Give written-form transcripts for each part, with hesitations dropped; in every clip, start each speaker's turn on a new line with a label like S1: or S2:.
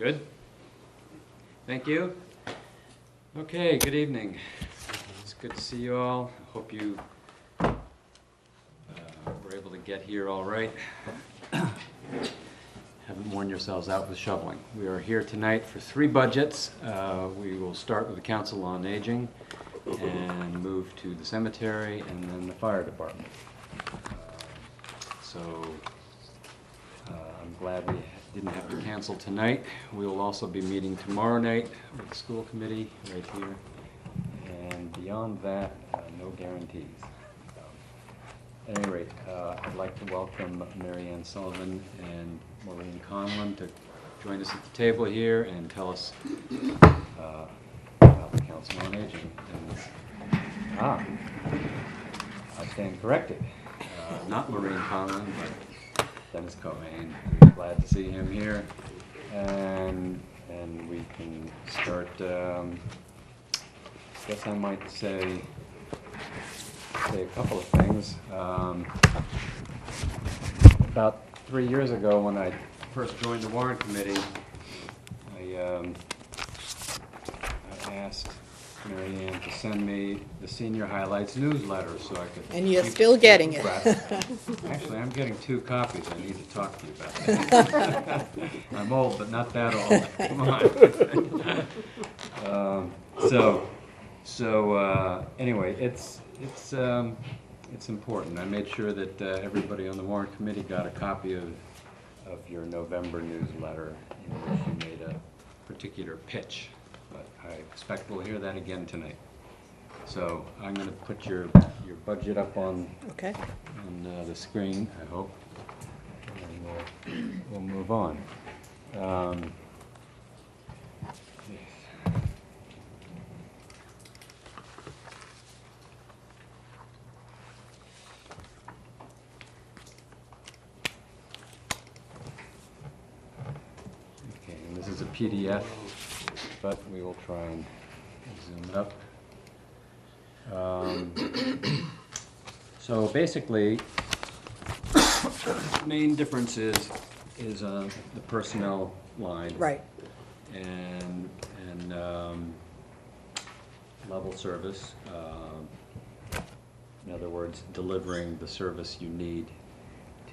S1: Good. Thank you. Okay, good evening. It's good to see you all. I hope you were able to get here all right. Haven't worn yourselves out with shoveling. We are here tonight for 3 budgets. We will start with the Council on Aging and move to the cemetery and then the fire department. I'm glad we didn't have to cancel tonight. We will also be meeting tomorrow night with the school committee right here. And beyond that, no guarantees. At any rate, I'd like to welcome Mary Ann Sullivan and Maureen Conlon to join us at the table here and tell us about the Council on Aging. I stand corrected. Not Maureen Conlon, but Dennis Cohen. Glad to see him here. And we can start, I guess I might say a couple of things. About 3 years ago, when I first joined the Warrant Committee, I asked Mary Ann to send me the Senior Highlights newsletter so I could...
S2: And you're still getting it.
S1: Actually, I'm getting 2 copies. I need to talk to you about that. I'm old, but not that old. Come on. Anyway, it's important. I made sure that everybody on the Warrant Committee got a copy of your November newsletter in which you made a particular pitch. But I expect we'll hear that again tonight. So I'm going to put your budget up on the screen, I hope, and we'll move on. Okay, and this is a PDF, but we will try and zoom it up. So basically, the main difference is the personnel line,
S2: Right.
S1: and level service. In other words, delivering the service you need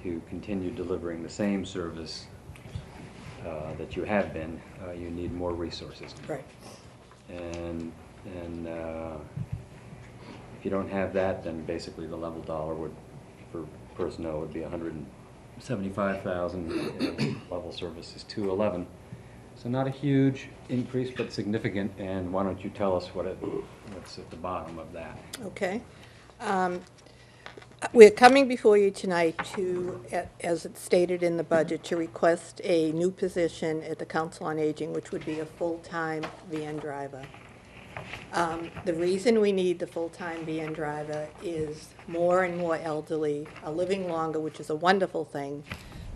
S1: to continue delivering the same service that you have been. You need more resources.
S2: Right.
S1: And if you don't have that, then basically the level dollar for personnel would be $175,000. Level service is $211,000. So not a huge increase, but significant. And why don't you tell us what's at the bottom of that?
S2: Okay. We're coming before you tonight to, as it's stated in the budget, to request a new position at the Council on Aging, which would be a full-time van driver. The reason we need the full-time van driver is more and more elderly are living longer, which is a wonderful thing.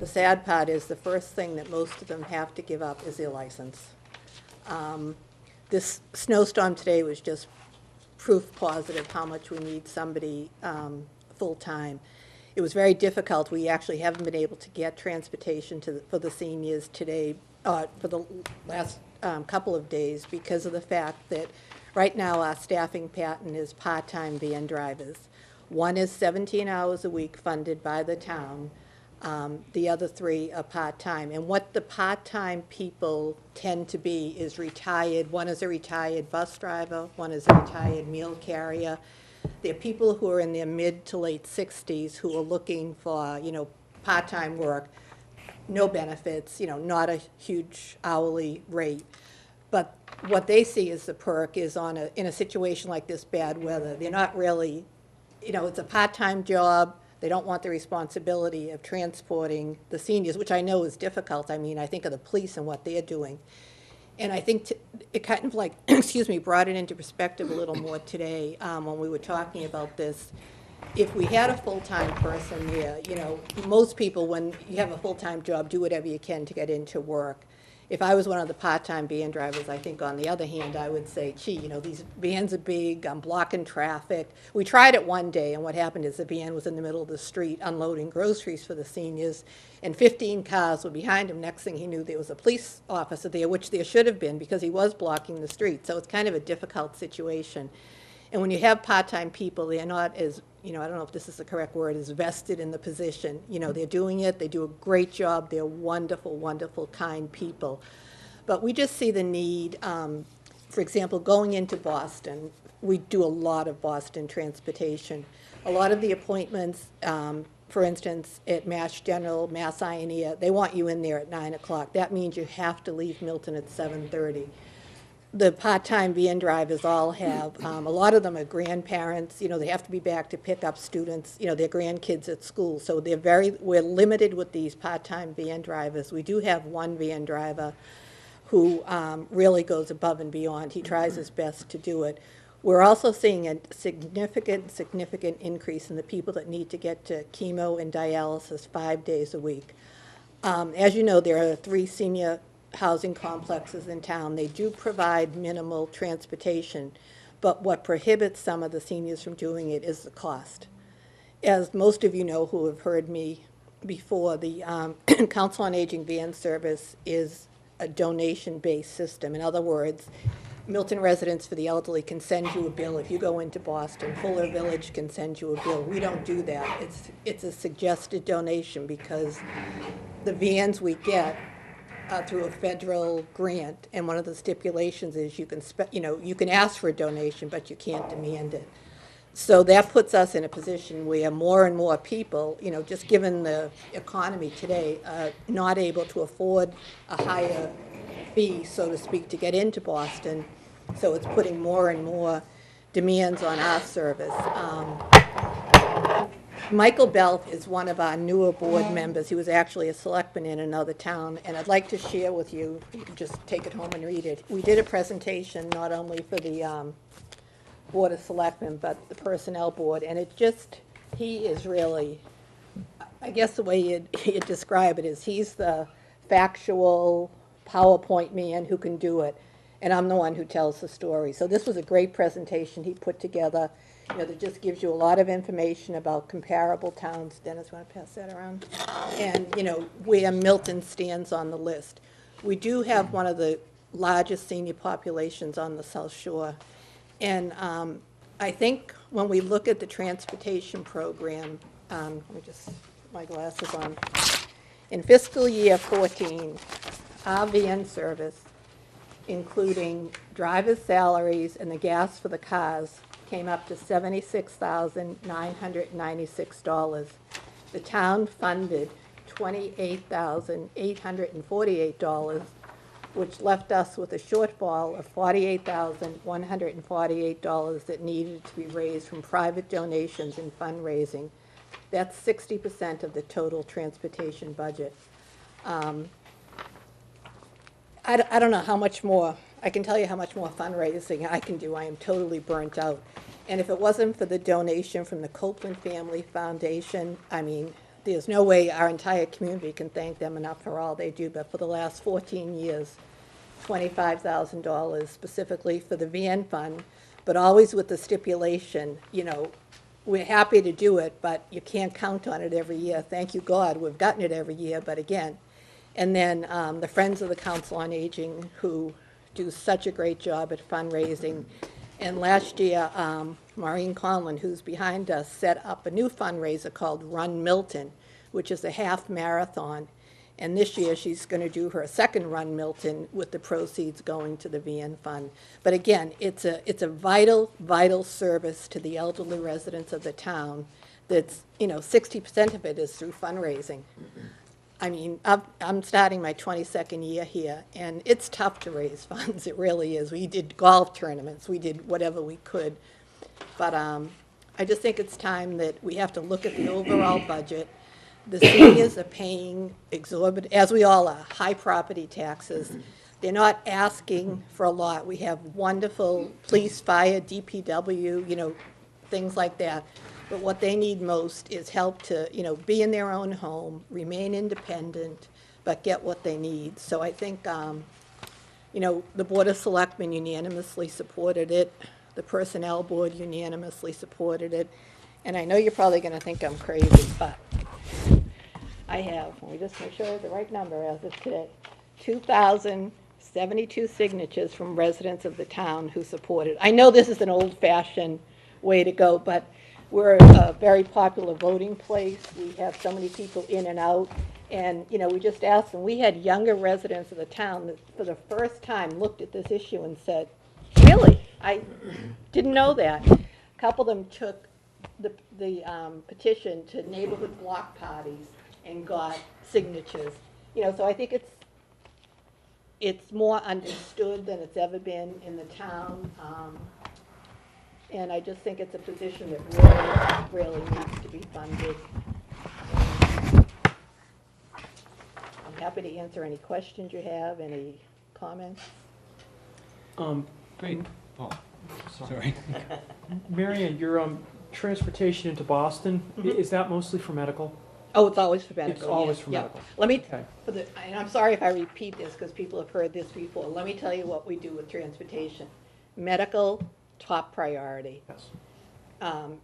S2: The sad part is the first thing that most of them have to give up is their license. This snowstorm today was just proof positive how much we need somebody full-time. It was very difficult. We actually haven't been able to get transportation for the seniors today, for the last couple of days, because of the fact that right now our staffing pattern is part-time van drivers. One is 17 hours a week funded by the town. The other 3 are part-time. And what the part-time people tend to be is retired. One is a retired bus driver. One is a retired meal carrier. They're people who are in their mid to late 60s who are looking for, part-time work, no benefits, not a huge hourly rate. But what they see as the perk is in a situation like this, bad weather. They're not really, it's a part-time job. They don't want the responsibility of transporting the seniors, which I know is difficult. I mean, I think of the police and what they're doing. And I think it kind of brought it into perspective a little more today when we were talking about this. If we had a full-time person there, most people, when you have a full-time job, do whatever you can to get into work. If I was one of the part-time van drivers, I think on the other hand, I would say, gee, you know, these vans are big, I'm blocking traffic. We tried it one day, and what happened is the van was in the middle of the street unloading groceries for the seniors, and 15 cars were behind him. Next thing he knew, there was a police officer there, which there should have been, because he was blocking the street. So it's kind of a difficult situation. And when you have part-time people, they're not as, you know, I don't know if this is the correct word, as vested in the position. You know, they're doing it, they do a great job, they're wonderful, wonderful, kind people. But we just see the need, for example, going into Boston, we do a lot of Boston transportation. A lot of the appointments, for instance, at Mass General, Mass Ioneer, they want you in there at 9 o'clock. That means you have to leave Milton at 7:30. The part-time van drivers all have, a lot of them are grandparents, you know, they have to be back to pick up students, you know, their grandkids at school. So we're limited with these part-time van drivers. We do have one van driver who really goes above and beyond. He tries his best to do it. We're also seeing a significant increase in the people that need to get to chemo and dialysis 5 days a week. As you know, there are 3 senior housing complexes in town. They do provide minimal transportation, but what prohibits some of the seniors from doing it is the cost. As most of you know who have heard me before, the Council on Aging van service is a donation-based system. In other words, Milton Residents for the Elderly can send you a bill. If you go into Boston, Fuller Village can send you a bill. We don't do that. It's a suggested donation, because the vans we get through a federal grant, and one of the stipulations is you can ask for a donation, but you can't demand it. So that puts us in a position where more and more people, you know, just given the economy today, are not able to afford a higher fee, so to speak, to get into Boston. So it's putting more and more demands on our service. Michael Belf is one of our newer board members. He was actually a selectman in another town, and I'd like to share with you, you can just take it home and read it. We did a presentation not only for the Board of Selectmen, but the Personnel Board, and he is really, I guess the way you'd describe it is he's the factual PowerPoint man who can do it, and I'm the one who tells the story. So this was a great presentation he put together. You know, that just gives you a lot of information about comparable towns. Dennis, want to pass that around? And, you know, where Milton stands on the list. We do have one of the largest senior populations on the South Shore. And I think when we look at the transportation program, let me just put my glasses on. In fiscal year 14, our van service, including driver's salaries and the gas for the cars, came up to $76,996. The town funded $28,848, which left us with a shortfall of $48,148 that needed to be raised from private donations and fundraising. That's 60% of the total transportation budget. I don't know how much more. I can tell you how much more fundraising I can do. I am totally burnt out. And if it wasn't for the donation from the Copeland Family Foundation, I mean, there's no way our entire community can thank them enough for all they do. But for the last 14 years, $25,000 specifically for the van fund, but always with the stipulation, you know, we're happy to do it, but you can't count on it every year. Thank you, God, we've gotten it every year, but again. And then the Friends of the Council on Aging, who do such a great job at fundraising. And last year, Maureen Conlon, who's behind us, set up a new fundraiser called Run Milton, which is a half marathon. And this year, she's going to do her second Run Milton with the proceeds going to the van fund. But again, it's a vital, vital service to the elderly residents of the town. That's, you know, 60% of it is through fundraising. I mean, I'm starting my 22nd year here, and it's tough to raise funds. It really is. We did golf tournaments. We did whatever we could. But I just think it's time that we have to look at the overall budget. The seniors are paying exorbitant, as we all are, high property taxes. They're not asking for a lot. We have wonderful police, fire, DPW, you know, things like that. But what they need most is help to, you know, be in their own home, remain independent, but get what they need. So I think, you know, the Board of Selectmen unanimously supported it. The Personnel Board unanimously supported it. And I know you're probably going to think I'm crazy, but I have, let me just make sure I have the right number as of today, 2,072 signatures from residents of the town who supported. I know this is an old-fashioned way to go, but we're a very popular voting place. We have so many people in and out. And, you know, we just asked them, we had younger residents of the town that for the first time looked at this issue and said, really? I didn't know that. A couple of them took the petition to neighborhood block parties and got signatures. You know, so I think it's more understood than it's ever been in the town. And I just think it's a position that really needs to be funded. I'm happy to answer any questions you have, any comments.
S1: Great. Paul, sorry.
S3: Marion, your transportation into Boston, is that mostly for medical?
S2: Oh, it's always for medical.
S3: It's always
S2: yeah,
S3: for
S2: yeah.
S3: medical.
S2: Let me,
S3: Okay.
S2: and I'm sorry if I repeat this because people have heard this before. Let me tell you what we do with transportation. Medical, top priority.
S3: Yes.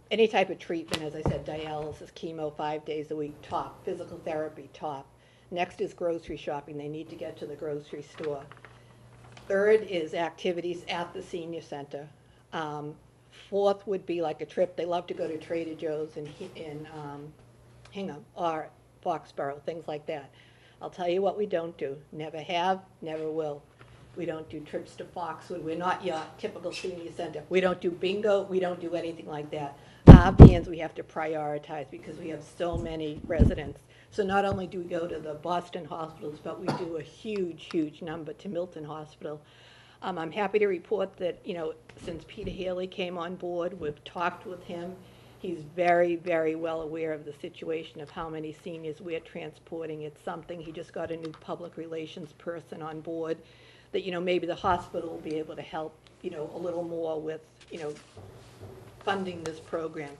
S2: Any type of treatment, as I said, dialysis, chemo, 5 days a week, top. Physical therapy, top. Next is grocery shopping. They need to get to the grocery store. Third is activities at the senior center. Fourth would be like a trip. They love to go to Trader Joe's in Hingham or Foxborough, things like that. I'll tell you what we don't do. Never have, never will. We don't do trips to Foxwood. We're not your typical senior center. We don't do bingo. We don't do anything like that. Our bands we have to prioritize because we have so many residents. So not only do we go to the Boston hospitals, but we do a huge, huge number to Milton Hospital. I'm happy to report that, you know, since Peter Haley came on board, we've talked with him. He's very, very well aware of the situation of how many seniors we're transporting. It's something, he just got a new public relations person on board that, you know, maybe the hospital will be able to help, you know, a little more with, you know, funding this program.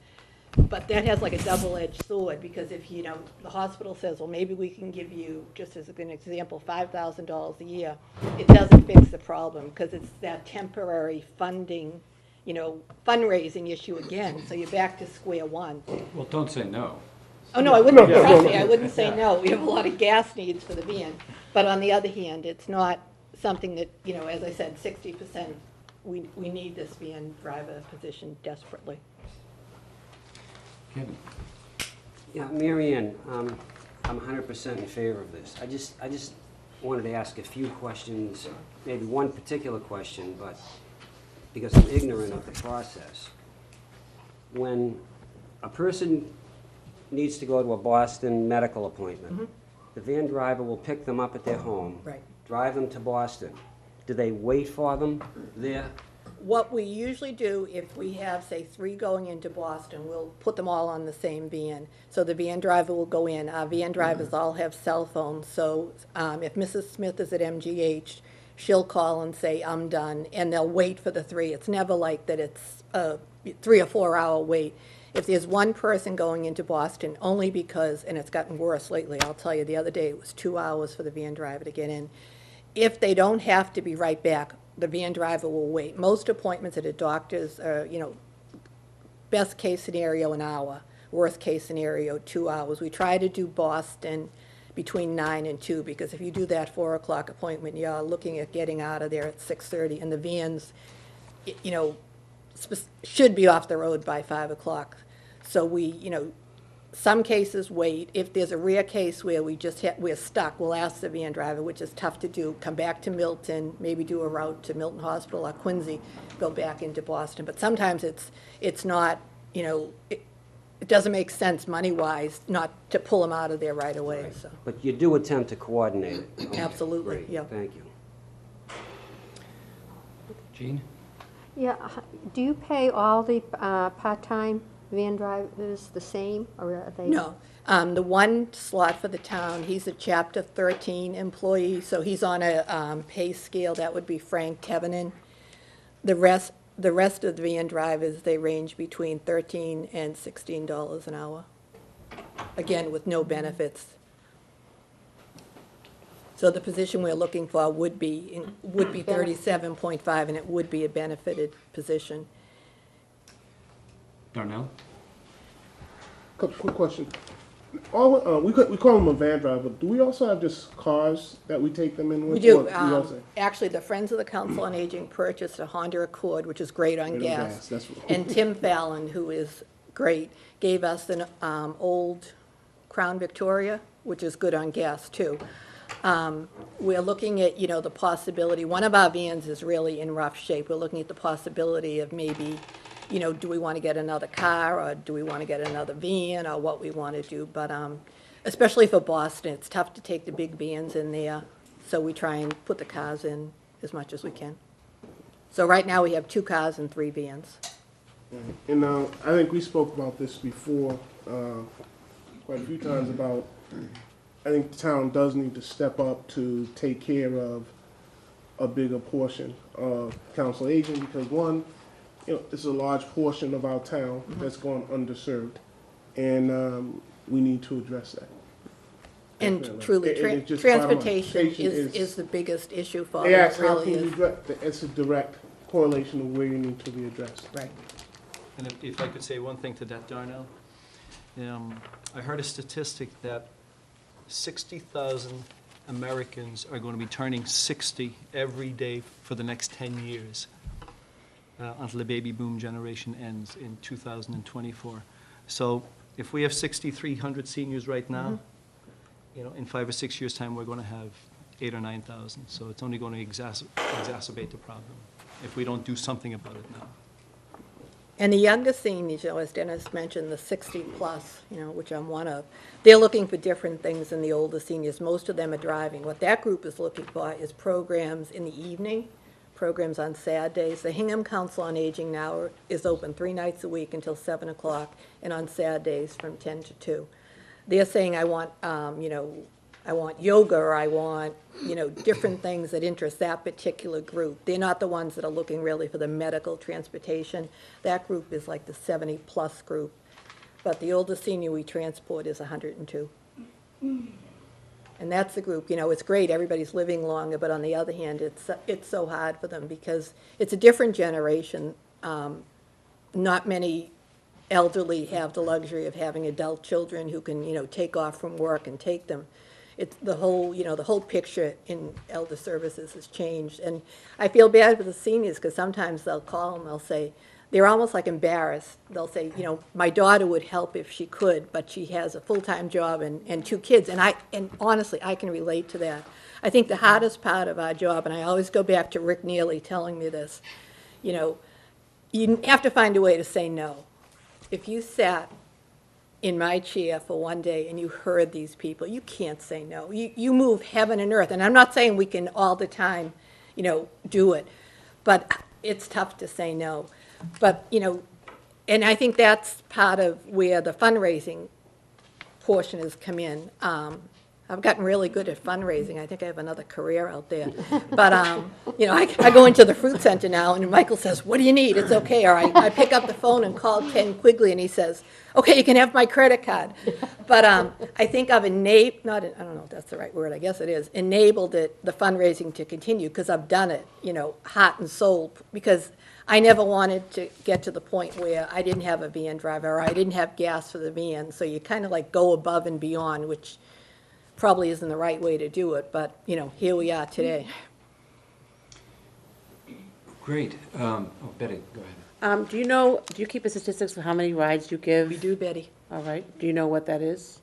S2: But that has like a double-edged sword because if, you know, the hospital says, well, maybe we can give you, just as an example, $5,000 a year, it doesn't fix the problem because it's that temporary funding, you know, fundraising issue again. So you're back to square one.
S1: Well, don't say no.
S2: Oh, no, I wouldn't, trust me, I wouldn't say no. We have a lot of gas needs for the van. But on the other hand, it's not something that, you know, as I said, 60%, we need this van driver position desperately.
S1: Kevin?
S4: Yeah, Marianne, I'm 100% in favor of this. I just wanted to ask a few questions, maybe one particular question, but because I'm ignorant of the process. When a person needs to go to a Boston medical appointment, the van driver will pick them up at their home,
S2: Right.
S4: drive them to Boston. Do they wait for them there?
S2: What we usually do, if we have, say, 3 going into Boston, we'll put them all on the same van. So the van driver will go in. Our van drivers all have cell phones, so if Mrs. Smith is at MGH, she'll call and say, I'm done, and they'll wait for the 3. It's never like that it's a 3 or 4 hour wait. If there's one person going into Boston, only because, and it's gotten worse lately, I'll tell you, the other day it was 2 hours for the van driver to get in. If they don't have to be right back, the van driver will wait. Most appointments at a doctor's are, you know, best case scenario an hour, worst case scenario 2 hours. We try to do Boston between 9 and 2 because if you do that 4 o'clock appointment, you're looking at getting out of there at 6:30, and the vans, you know, should be off the road by 5 o'clock. So we, you know, some cases wait. If there's a rare case where we're stuck, we'll ask the van driver, which is tough to do, come back to Milton, maybe do a route to Milton Hospital or Quincy, go back into Boston. But sometimes it's not, you know, it doesn't make sense money-wise not to pull them out of there right away.
S4: Right.
S2: So
S4: But you do attempt to coordinate it? Okay,
S2: Absolutely,
S4: great.
S2: yeah.
S4: Thank you.
S1: Jean?
S5: Yeah, do you pay all the part-time van drivers the same, or are they?
S2: No. The one slot for the town, he's a Chapter 13 employee, so he's on a pay scale. That would be Frank Tevenin. The rest of the van drivers, they range between $13 and $16 an hour. Again, with no benefits. So the position we're looking for would be 37.5, and it would be a benefited position.
S1: Darnell?
S6: Quick question. We call them a van driver. Do we also have just cars that we take them in with?
S2: We do.
S6: Or also-
S2: Actually, the Friends of the Council on Aging purchased a Honda Accord, which is great on
S6: Great on
S2: gas.
S6: gas, that's what-
S2: And Tim Fallon, who is great, gave us an old Crown Victoria, which is good on gas, too. We're looking at, the possibility, one of our vans is really in rough shape. We're looking at the possibility of maybe, do we want to get another car, or do we want to get another van, or what we want to do. But especially for Boston, it's tough to take the big vans in there, so we try and put the cars in as much as we can. So right now, we have 2 cars and 3 vans.
S6: And I think we spoke about this before quite a few times about, I think the town does need to step up to take care of a bigger portion of council aging, because one, it's a large portion of our town that's going underserved, and we need to address that.
S2: And
S6: Definitely.
S2: truly,
S6: It's just bottom line.
S2: transportation
S6: Transportation
S2: is the biggest issue for us.
S6: They ask,
S2: It
S6: how
S2: really
S6: can you
S2: is.
S6: address, it's a direct correlation of where you need to be addressed.
S2: Right.
S7: And if I could say one thing to that, Darnell, I heard a statistic that 60,000 Americans are going to be turning 60 every day for the next 10 years until the baby boom generation ends in 2024. So if we have 6,300 seniors right now, in 5 or 6 years' time, we're going to have 8,000 or 9,000. So it's only going to exacerbate the problem if we don't do something about it now.
S2: And the younger seniors, as Dennis mentioned, the 60-plus, which I'm one of, they're looking for different things than the older seniors. Most of them are driving. What that group is looking for is programs in the evening, programs on Saturdays. The Hingham Council on Aging now is open 3 nights a week until 7 o'clock, and on Saturdays from 10 to 2. They're saying, I want yoga, or I want, different things that interest that particular group. They're not the ones that are looking really for the medical transportation. That group is like the 70-plus group. But the oldest senior we transport is 102. And that's the group, it's great, everybody's living longer, but on the other hand, it's so hard for them because it's a different generation. Not many elderly have the luxury of having adult children who can, take off from work and take them. It's the whole picture in elder services has changed. And I feel bad for the seniors because sometimes they'll call and they'll say, they're almost like embarrassed. They'll say, my daughter would help if she could, but she has a full-time job and 2 kids. And honestly, I can relate to that. I think the hardest part of our job, and I always go back to Rick Neely telling me this, you have to find a way to say no. If you sat in my chair for one day and you heard these people, you can't say no. You move heaven and earth. And I'm not saying we can all the time, do it, but it's tough to say no. But, and I think that's part of where the fundraising portion has come in. I've gotten really good at fundraising. I think I have another career out there. But, I go into the fruit center now, and Michael says, what do you need? It's okay. Or I pick up the phone and call Ken Quigley, and he says, okay, you can have my credit card. But I think I've I don't know if that's the right word, I guess it is, enabled the fundraising to continue, because I've done it, heart and soul, because I never wanted to get to the point where I didn't have a van driver, or I didn't have gas for the van. So you kind of like go above and beyond, which probably isn't the right way to do it, but, here we are today.
S1: Great. Betty, go ahead.
S8: Do you keep the statistics of how many rides you give?
S2: We do, Betty.
S8: All right. Do you know what that is?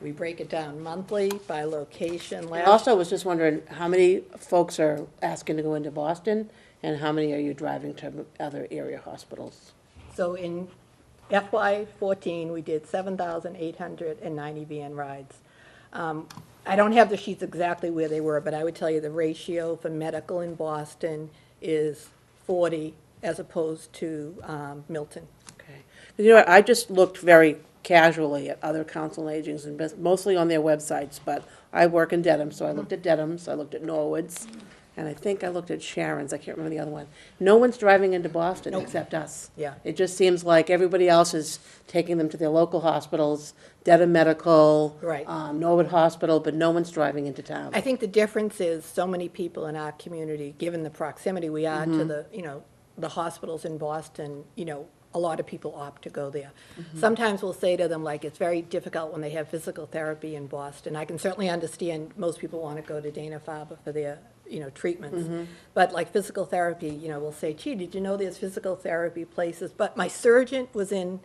S2: We break it down monthly by location.
S8: I also was just wondering, how many folks are asking to go into Boston, and how many are you driving to other area hospitals?
S2: So in FY14, we did 7,890 van rides. I don't have the sheets exactly where they were, but I would tell you the ratio for medical in Boston is 40 as opposed to Milton.
S8: Okay. I just looked very casually at other council on agings, and mostly on their websites, but I work in Dedham, so I looked at Dedham's, I looked at Norwood's, and I think I looked at Sharon's, I can't remember the other one. No one's driving into Boston
S2: Nope.
S8: except us.
S2: Yeah.
S8: It just seems like everybody else is taking them to their local hospitals, Dedham Medical.
S2: Right.
S8: Norwood Hospital, but no one's driving into town.
S2: I think the difference is so many people in our community, given the proximity we are to the, the hospitals in Boston, a lot of people opt to go there. Sometimes we'll say to them, like, it's very difficult when they have physical therapy in Boston. I can certainly understand most people want to go to Dana-Farber for their, treatments. But like physical therapy, we'll say, gee, did you know there's physical therapy places? But my surgeon was in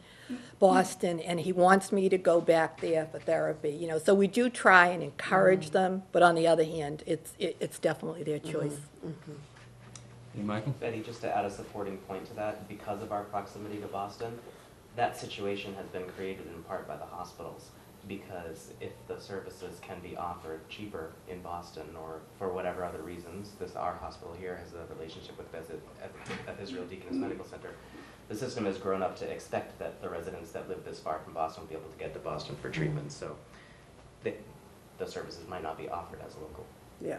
S2: Boston, and he wants me to go back there for therapy, so we do try and encourage them, but on the other hand, it's definitely their choice.
S1: Hey, Michael?
S9: Betty, just to add a supporting point to that, because of our proximity to Boston, that situation has been created in part by the hospitals. Because if the services can be offered cheaper in Boston, or for whatever other reasons, our hospital here has a relationship with Beth Israel Deaconess Medical Center. The system has grown up to expect that the residents that live this far from Boston will be able to get to Boston for treatment. So the services might not be offered as local.
S8: Yeah.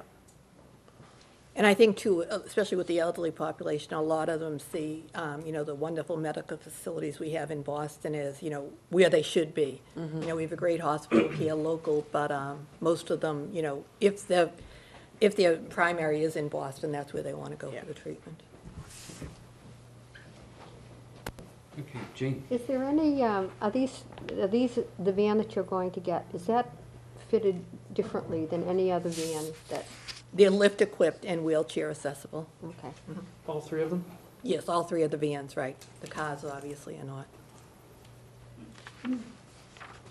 S2: And I think too, especially with the elderly population, a lot of them see, the wonderful medical facilities we have in Boston as, where they should be. We have a great hospital here local, but most of them, if their primary is in Boston, that's where they want to go for the treatment.
S1: Okay, Jane?
S5: Is there any, are these, the van that you're going to get, is that fitted differently than any other van that,
S2: They're lift-equipped and wheelchair accessible.
S5: okay.
S3: All three of them?
S2: Yes, all three of the vans, right. The cars obviously are not.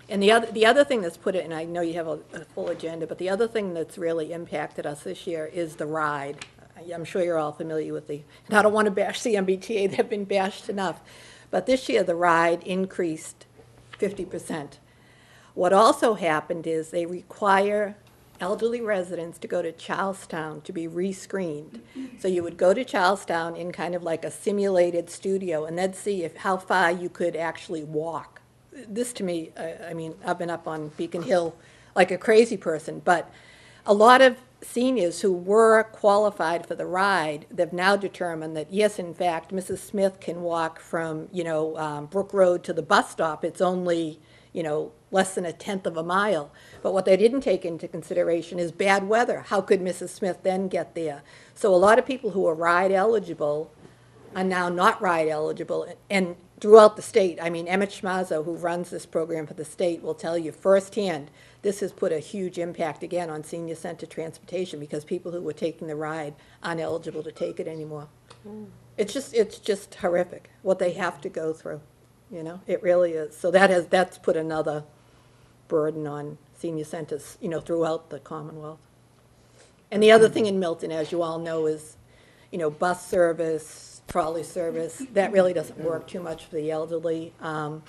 S2: And the other thing that's put it, and I know you have a full agenda, but the other thing that's really impacted us this year is the ride. I'm sure you're all familiar with and I don't want to bash CMBTA, they've been bashed enough. But this year, the ride increased 50%. What also happened is they require elderly residents to go to Charlestown to be re-screened. So you would go to Charlestown in kind of like a simulated studio, and they'd see how far you could actually walk. This to me, I've been up on Beacon Hill like a crazy person, but a lot of seniors who were qualified for the ride, they've now determined that, yes, in fact, Mrs. Smith can walk from, Brook Road to the bus stop. It's only, less than 1/10 of a mile. But what they didn't take into consideration is bad weather. How could Mrs. Smith then get there? So a lot of people who are ride eligible are now not ride eligible. And throughout the state, Emmett Schmazo, who runs this program for the state, will tell you firsthand, this has put a huge impact again on senior center transportation because people who were taking the ride aren't eligible to take it anymore. It's just horrific what they have to go through. It really is. So that's put another burden on senior centers, throughout the Commonwealth. And the other thing in Milton, as you all know, is, bus service, trolley service. That really doesn't work too much for the elderly. A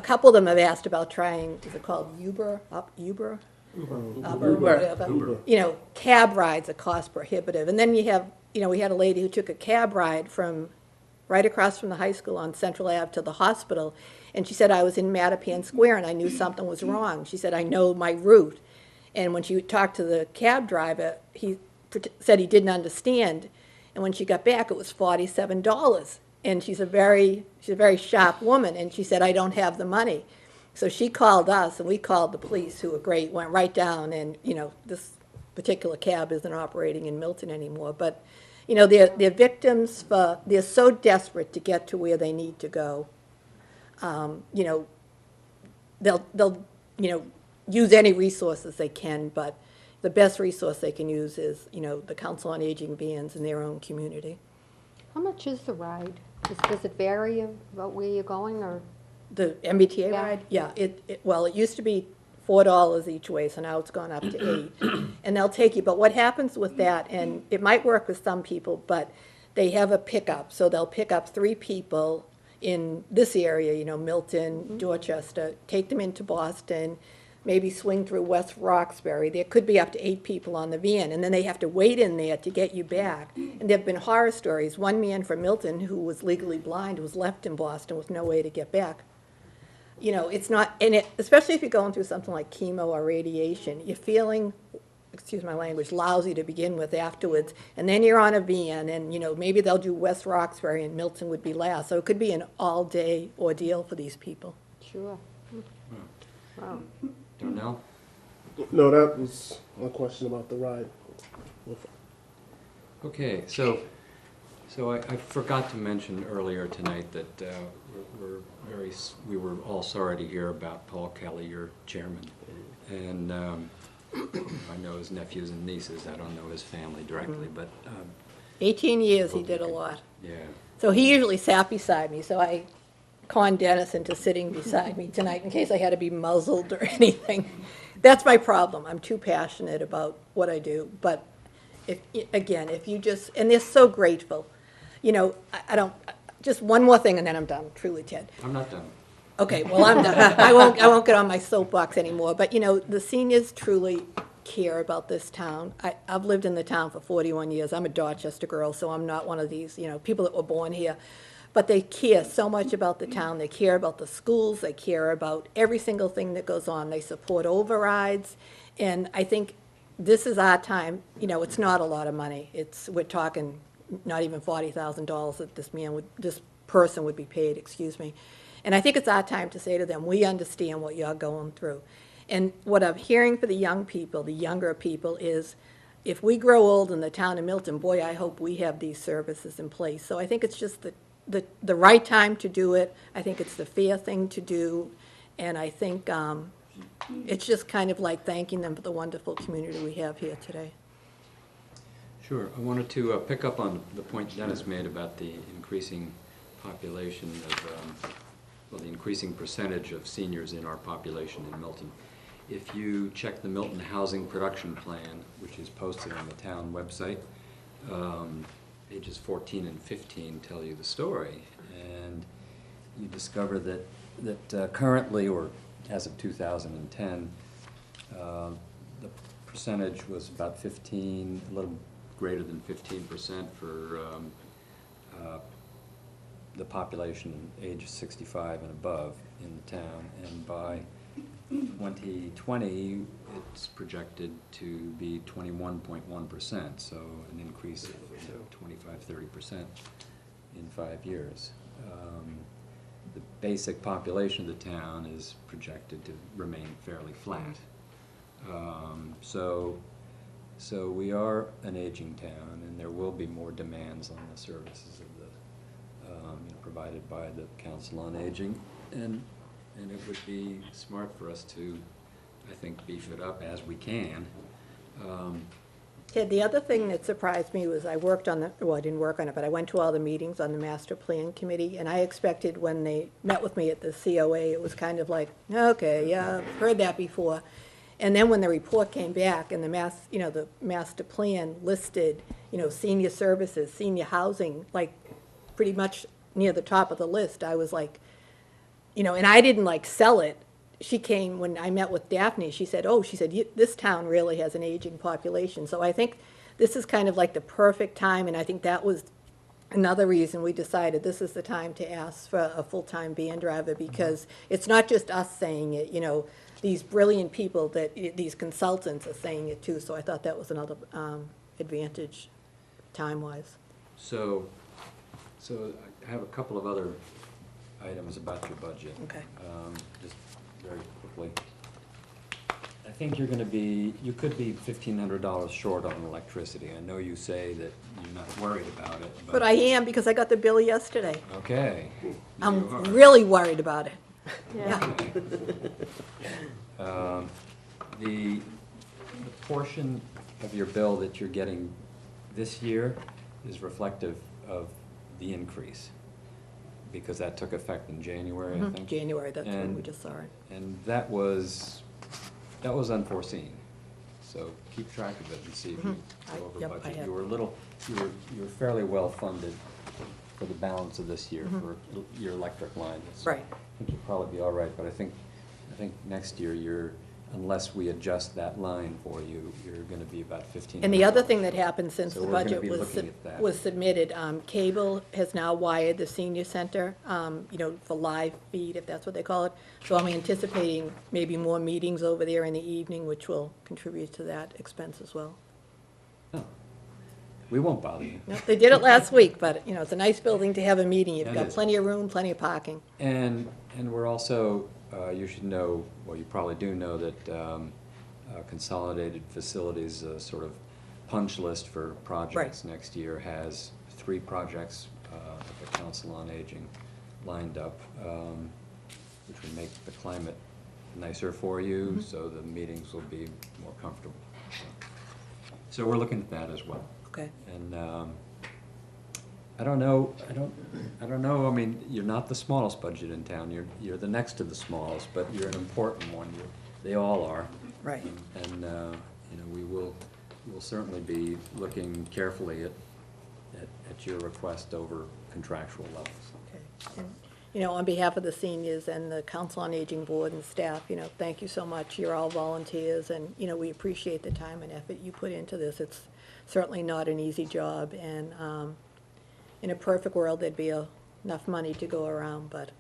S2: couple of them have asked about trying, is it called Uber, whatever. Cab rides are cost prohibitive. And then you have, we had a lady who took a cab ride from right across from the high school on Central Ave to the hospital, and she said, I was in Mattapan Square and I knew something was wrong. She said, I know my route. And when she talked to the cab driver, he said he didn't understand. And when she got back, it was $47. And she's a very sharp woman, and she said, I don't have the money. So she called us, and we called the police, who were great, went right down, and, this particular cab isn't operating in Milton anymore. But, they're victims they're so desperate to get to where they need to go. They'll use any resources they can, but the best resource they can use is, the Council on Aging vans in their own community.
S5: How much is the ride? Does it vary about where you're going, or?
S2: The MBTA
S5: Yeah.
S2: ride? Yeah, well, it used to be $4 each way, so now it's gone up to $8. And they'll take you, but what happens with that, and it might work with some people, but they have a pickup, so they'll pick up 3 people in this area, Milton, Dorchester, take them into Boston, maybe swing through West Roxbury. There could be up to 8 people on the van, and then they have to wait in there to get you back. And there have been horror stories. One man from Milton who was legally blind was left in Boston with no way to get back. It's not, and especially if you're going through something like chemo or radiation, you're feeling excuse my language, lousy to begin with afterwards. And then you're on a van, and, you know, maybe they'll do West Roxbury and Milton would be last. So it could be an all-day ordeal for these people.
S5: Sure. Wow.
S1: Darnell?
S6: No, that was one question about the ride.
S1: Okay, so I forgot to mention earlier tonight that we were all sorry to hear about Paul Kelly, your chairman. And I know his nephews and nieces. I don't know his family directly, but
S2: 18 years, he did a lot.
S1: yeah.
S2: So he usually sat beside me, so I conned Dennis into sitting beside me tonight in case I had to be muzzled or anything. That's my problem. I'm too passionate about what I do. But if you just, and they're so grateful. You know, I don't, just one more thing and then I'm done, truly, Ted.
S1: I'm not done.
S2: Okay, well, I'm done. I won't get on my soapbox anymore. But, you know, the seniors truly care about this town. I've lived in the town for 41 years. I'm a Dorchester girl, so I'm not one of these, you know, people that were born here. But they care so much about the town. They care about the schools. They care about every single thing that goes on. They support overrides. And I think this is our time. You know, it's not a lot of money. We're talking not even $40,000 that this person would be paid, excuse me. And I think it's our time to say to them, we understand what you're going through. And what I'm hearing for the young people, the younger people, is if we grow old in the town of Milton, boy, I hope we have these services in place. So I think it's just the right time to do it. I think it's the fair thing to do. And I think it's just kind of like thanking them for the wonderful community we have here today.
S1: Sure. I wanted to pick up on the point Dennis made about the increasing population of, well, the increasing percentage of seniors in our population in Milton. If you check the Milton Housing Production Plan, which is posted on the town website, pages 14 and 15 tell you the story, and you discover that currently, or as of 2010, the percentage was about 15, a little greater than 15% for the population age 65 and above in the town, and by 2020 it's projected to be 21.1%, so an increase of 25-30% in 5 years. The basic population of the town is projected to remain fairly flat. So we are an aging town, and there will be more demands on the services of provided by the Council on Aging, and it would be smart for us to, I think, beef it up as we can.
S2: Ted, the other thing that surprised me was I worked on well, I didn't work on it, but I went to all the meetings on the Master Plan Committee, and I expected when they met with me at the COA, it was kind of like, okay, yeah, I've heard that before. And then when the report came back and the master plan listed, senior services, senior housing, like pretty much near the top of the list, I was like, and I didn't sell it. She came, when I met with Daphne, she said, this town really has an aging population. So I think this is kind of like the perfect time, and I think that was another reason we decided this is the time to ask for a full-time van driver, because it's not just us saying it, these brilliant people these consultants are saying it too, so I thought that was another advantage time-wise.
S1: So I have a couple of other items about your budget.
S2: Okay.
S1: Just very quickly. I think you could be $1,500 short on electricity. I know you say that you're not worried about it.
S2: But I am, because I got the bill yesterday.
S1: Okay.
S2: I'm really worried about it.
S5: Yeah.
S1: The portion of your bill that you're getting this year is reflective of the increase, because that took effect in January, I think.
S2: January, that's when we just saw it.
S1: And that was unforeseen. So keep track of it and see if you go over
S2: Yep, I
S1: budget.
S2: have.
S1: You were fairly well funded for the balance of this year for your electric line. So
S2: Right.
S1: I think you'll probably be all right, but I think next year unless we adjust that line for you, you're gonna be about 15.
S2: And the other thing that happened since
S1: So
S2: the
S1: we're gonna
S2: budget
S1: be
S2: was,
S1: looking at that.
S2: was submitted, cable has now wired the senior center, for live feed, if that's what they call it. So I'm anticipating maybe more meetings over there in the evening, which will contribute to that expense as well.
S1: Oh. We won't bother you.
S2: No, they did it last week, but, it's a nice building to have a meeting. You've
S1: It
S2: got
S1: is.
S2: plenty of room, plenty of parking.
S1: And we're also, you should know, well, you probably do know that Consolidated Facilities, sort of punch list for projects next year has 3 projects that the Council on Aging lined up, which would make the climate nicer for you, so the meetings will be more comfortable. So we're looking at that as well.
S2: Okay.
S1: And I don't know, I mean, you're not the smallest budget in town, you're the next to the smallest, but you're an important one. They all are.
S2: Right.
S1: And, we'll certainly be looking carefully at your request over contractual levels.
S2: Okay. And, on behalf of the seniors and the Council on Aging Board and staff, thank you so much. You're all volunteers, and, we appreciate the time and effort you put into this. It's certainly not an easy job, and in a perfect world, there'd be enough money to go around, but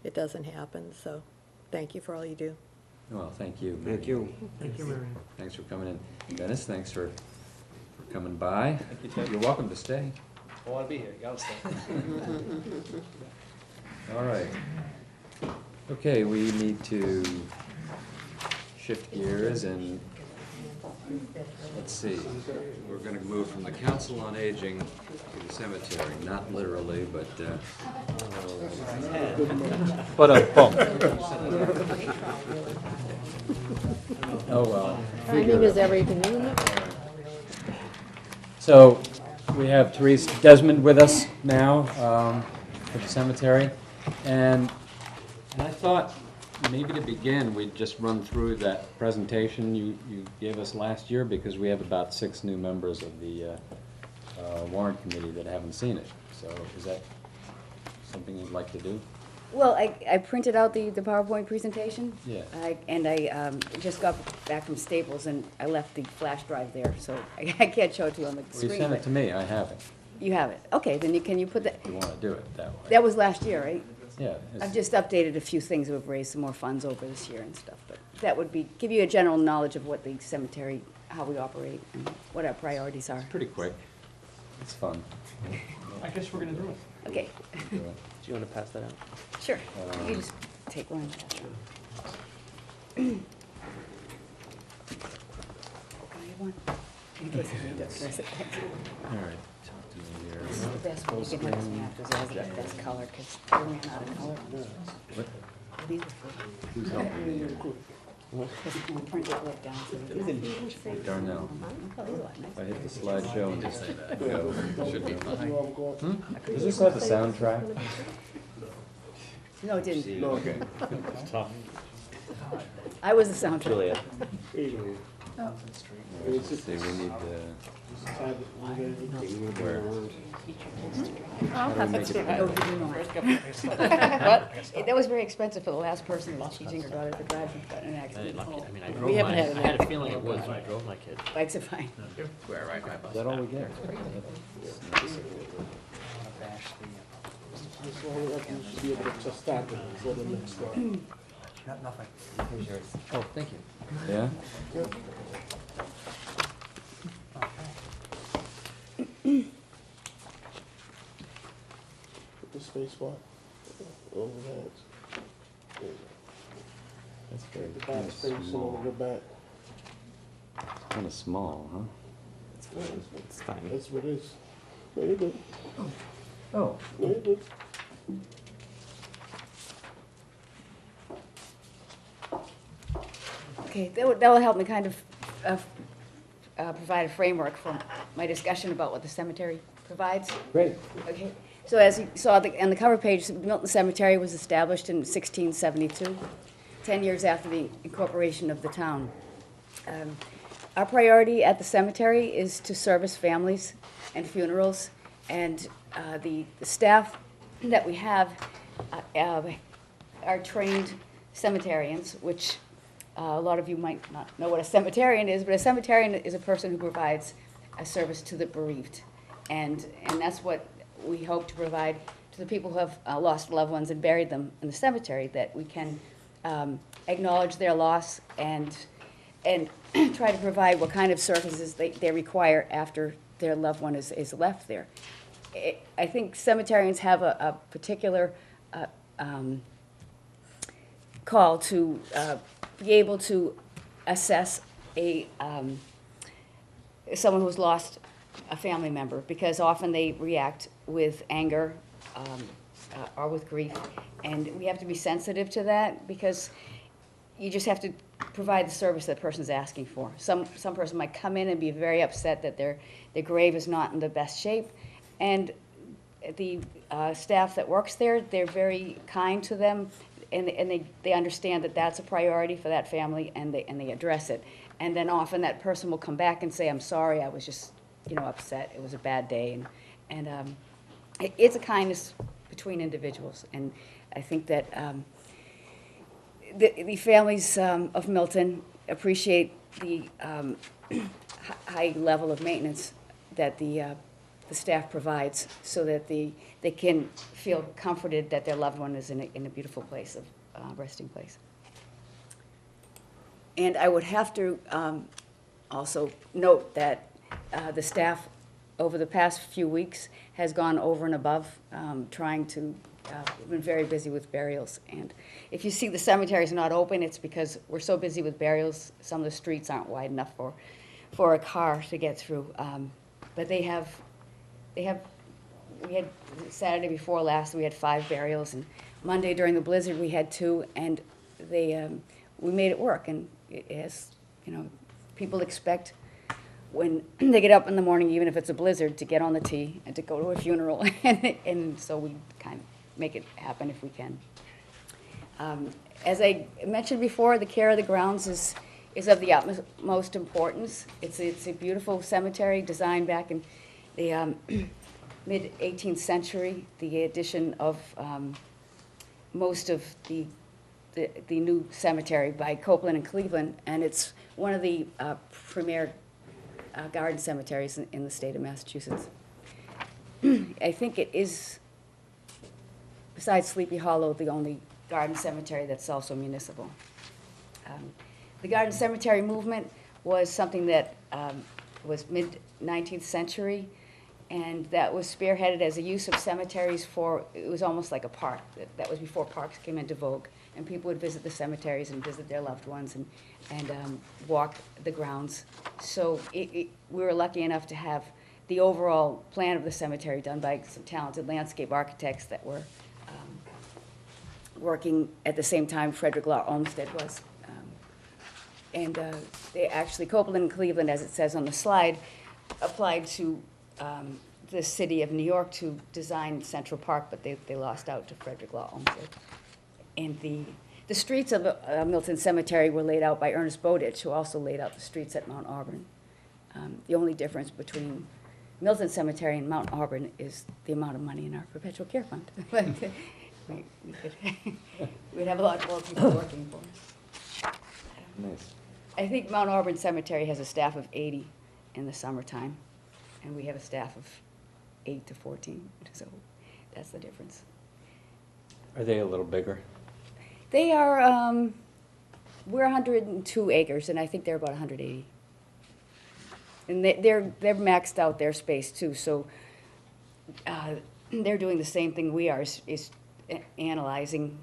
S2: it doesn't happen, so thank you for all you do.
S1: Well, thank you.
S4: Thank you.
S3: Thank you, Marion.
S1: Thanks for coming in. Dennis, thanks for coming by.
S7: Thank you, Ted.
S1: You're welcome to stay.
S7: I want to be here, you gotta stay.
S1: All right. Okay, we need to shift gears and, let's see, we're going to move from the Council on Aging to the cemetery, not literally, but,
S7: But, boom.
S1: oh well.
S5: Timing is everything, isn't it?
S1: So, we have Therese Desmond with us now at the cemetery, and I thought maybe to begin, we'd just run through that presentation you gave us last year, because we have about 6 new members of the Warrant Committee that haven't seen it. So is that something you'd like to do?
S10: Well, I printed out the PowerPoint presentation.
S1: Yeah.
S10: I just got back from Staples, and I left the flash drive there, so I can't show it to you on the
S1: Well,
S10: screen.
S1: you sent it
S10: but
S1: to me, I have it.
S10: You have it. Okay, then can you put that,
S1: If you want to do it that way.
S10: that was last year, right?
S1: Yeah. it's-
S10: I've just updated a few things. We've raised some more funds over this year and stuff, but that would give you a general knowledge of what the cemetery, how we operate, and what our priorities are.
S1: Pretty quick. It's fun.
S3: I guess we're gonna do it.
S10: Okay,
S1: Do it.
S9: Do you want to pass that out?
S10: sure. You just take one. Can I have one? In case you need it.
S1: All right. Talk to me here.
S10: This is the best one. You can have this one after, it has the best color, because we ran out of color.
S1: What?
S10: These are free.
S1: Who's helping me here?
S10: I printed it right down, so you can.
S1: Darnell.
S10: Oh, these are nice.
S1: If I hit the slideshow and just go.
S6: Should be fine.
S1: Does this have the soundtrack?
S10: No, it didn't.
S6: No, okay.
S10: I was the soundtrack.
S9: Julia.
S1: Let's see, we need where?
S10: I'll
S1: How do we
S10: pass
S1: make
S10: it
S1: it
S10: to you.
S1: better?
S10: You know. But that was very expensive for the last person who was teaching her daughter to drive and got in an accident.
S8: We haven't had
S9: I had a feeling it was when I drove my kid.
S10: Bikes are fine.
S9: Where I ride my bus.
S1: Is that all we get?
S6: This one, you should be able to just stop it for the next one.
S9: Here's yours.
S1: Oh, thank you. Yeah?
S6: Put the space bar over that.
S1: That's very
S6: The
S1: kind
S6: back
S1: of
S6: space and over
S1: small.
S6: the back.
S1: Kind of small, huh?
S9: It's fine.
S6: That's what it is. Very good.
S1: Oh.
S6: Very good.
S10: Okay, that will help me kind of provide a framework for my discussion about what the cemetery provides.
S1: Great.
S10: Okay, so as you saw on the cover page, Milton Cemetery was established in 1672, 10 years after the incorporation of the town. Our priority at the cemetery is to service families and funerals, and the staff that we have are trained cemeterians, which A lot of you might not know what a cemeterian is, but a cemeterian is a person who provides a service to the bereaved. And that's what we hope to provide to the people who have lost loved ones and buried them in the cemetery, that we can acknowledge their loss and try to provide what kind of services they require after their loved one is left there. I think cemeterians have a particular call to be able to assess someone who's lost a family member, because often they react with anger or with grief, and we have to be sensitive to that, because you just have to provide the service that person's asking for. Some person might come in and be very upset that their grave is not in the best shape, and the staff that works there, they're very kind to them, and they understand that that's a priority for that family, and they address it. And then often that person will come back and say, "I'm sorry, I was just, upset. It was a bad day." And it's a kindness between individuals, and I think that the families of Milton appreciate the high level of maintenance that the staff provides, so that they can feel comforted that their loved one is in a beautiful place of resting place. And I would have to also note that the staff over the past few weeks has gone over and above, trying to, been very busy with burials. And if you see the cemetery's not open, it's because we're so busy with burials, some of the streets aren't wide enough for a car to get through. But we had Saturday before last, we had 5 burials, and Monday during the blizzard, we had 2, and we made it work. And people expect when they get up in the morning, even if it's a blizzard, to get on the T and to go to a funeral, and so we kind of make it happen if we can. As I mentioned before, the care of the grounds is of the utmost importance. It's a beautiful cemetery designed back in the mid-18th century. The addition of most of the new cemetery by Copeland and Cleveland, and it's one of the premier garden cemeteries in the state of Massachusetts. I think it is, besides Sleepy Hollow, the only garden cemetery that's also municipal. The garden cemetery movement was something that was mid-19th century, and that was spearheaded as a use of cemeteries for, it was almost like a park. That was before parks came into vogue, and people would visit the cemeteries and visit their loved ones and walk the grounds. So we were lucky enough to have the overall plan of the cemetery done by some talented landscape architects that were working at the same time Frederick Law Olmsted was. They actually, Copeland and Cleveland, as it says on the slide, applied to the city of New York to design Central Park, but they lost out to Frederick Law Olmsted. And the streets of Milton Cemetery were laid out by Ernest Bowditch, who also laid out the streets at Mount Auburn. The only difference between Milton Cemetery and Mount Auburn is the amount of money in our perpetual care fund. We'd have a lot more people working for us.
S1: Nice.
S10: I think Mount Auburn Cemetery has a staff of 80 in the summertime, and we have a staff of 8 to 14, so that's the difference.
S1: Are they a little bigger?
S10: They are, we're 102 acres, and I think they're about 180. And they're maxed out their space too, so they're doing the same thing we are, is analyzing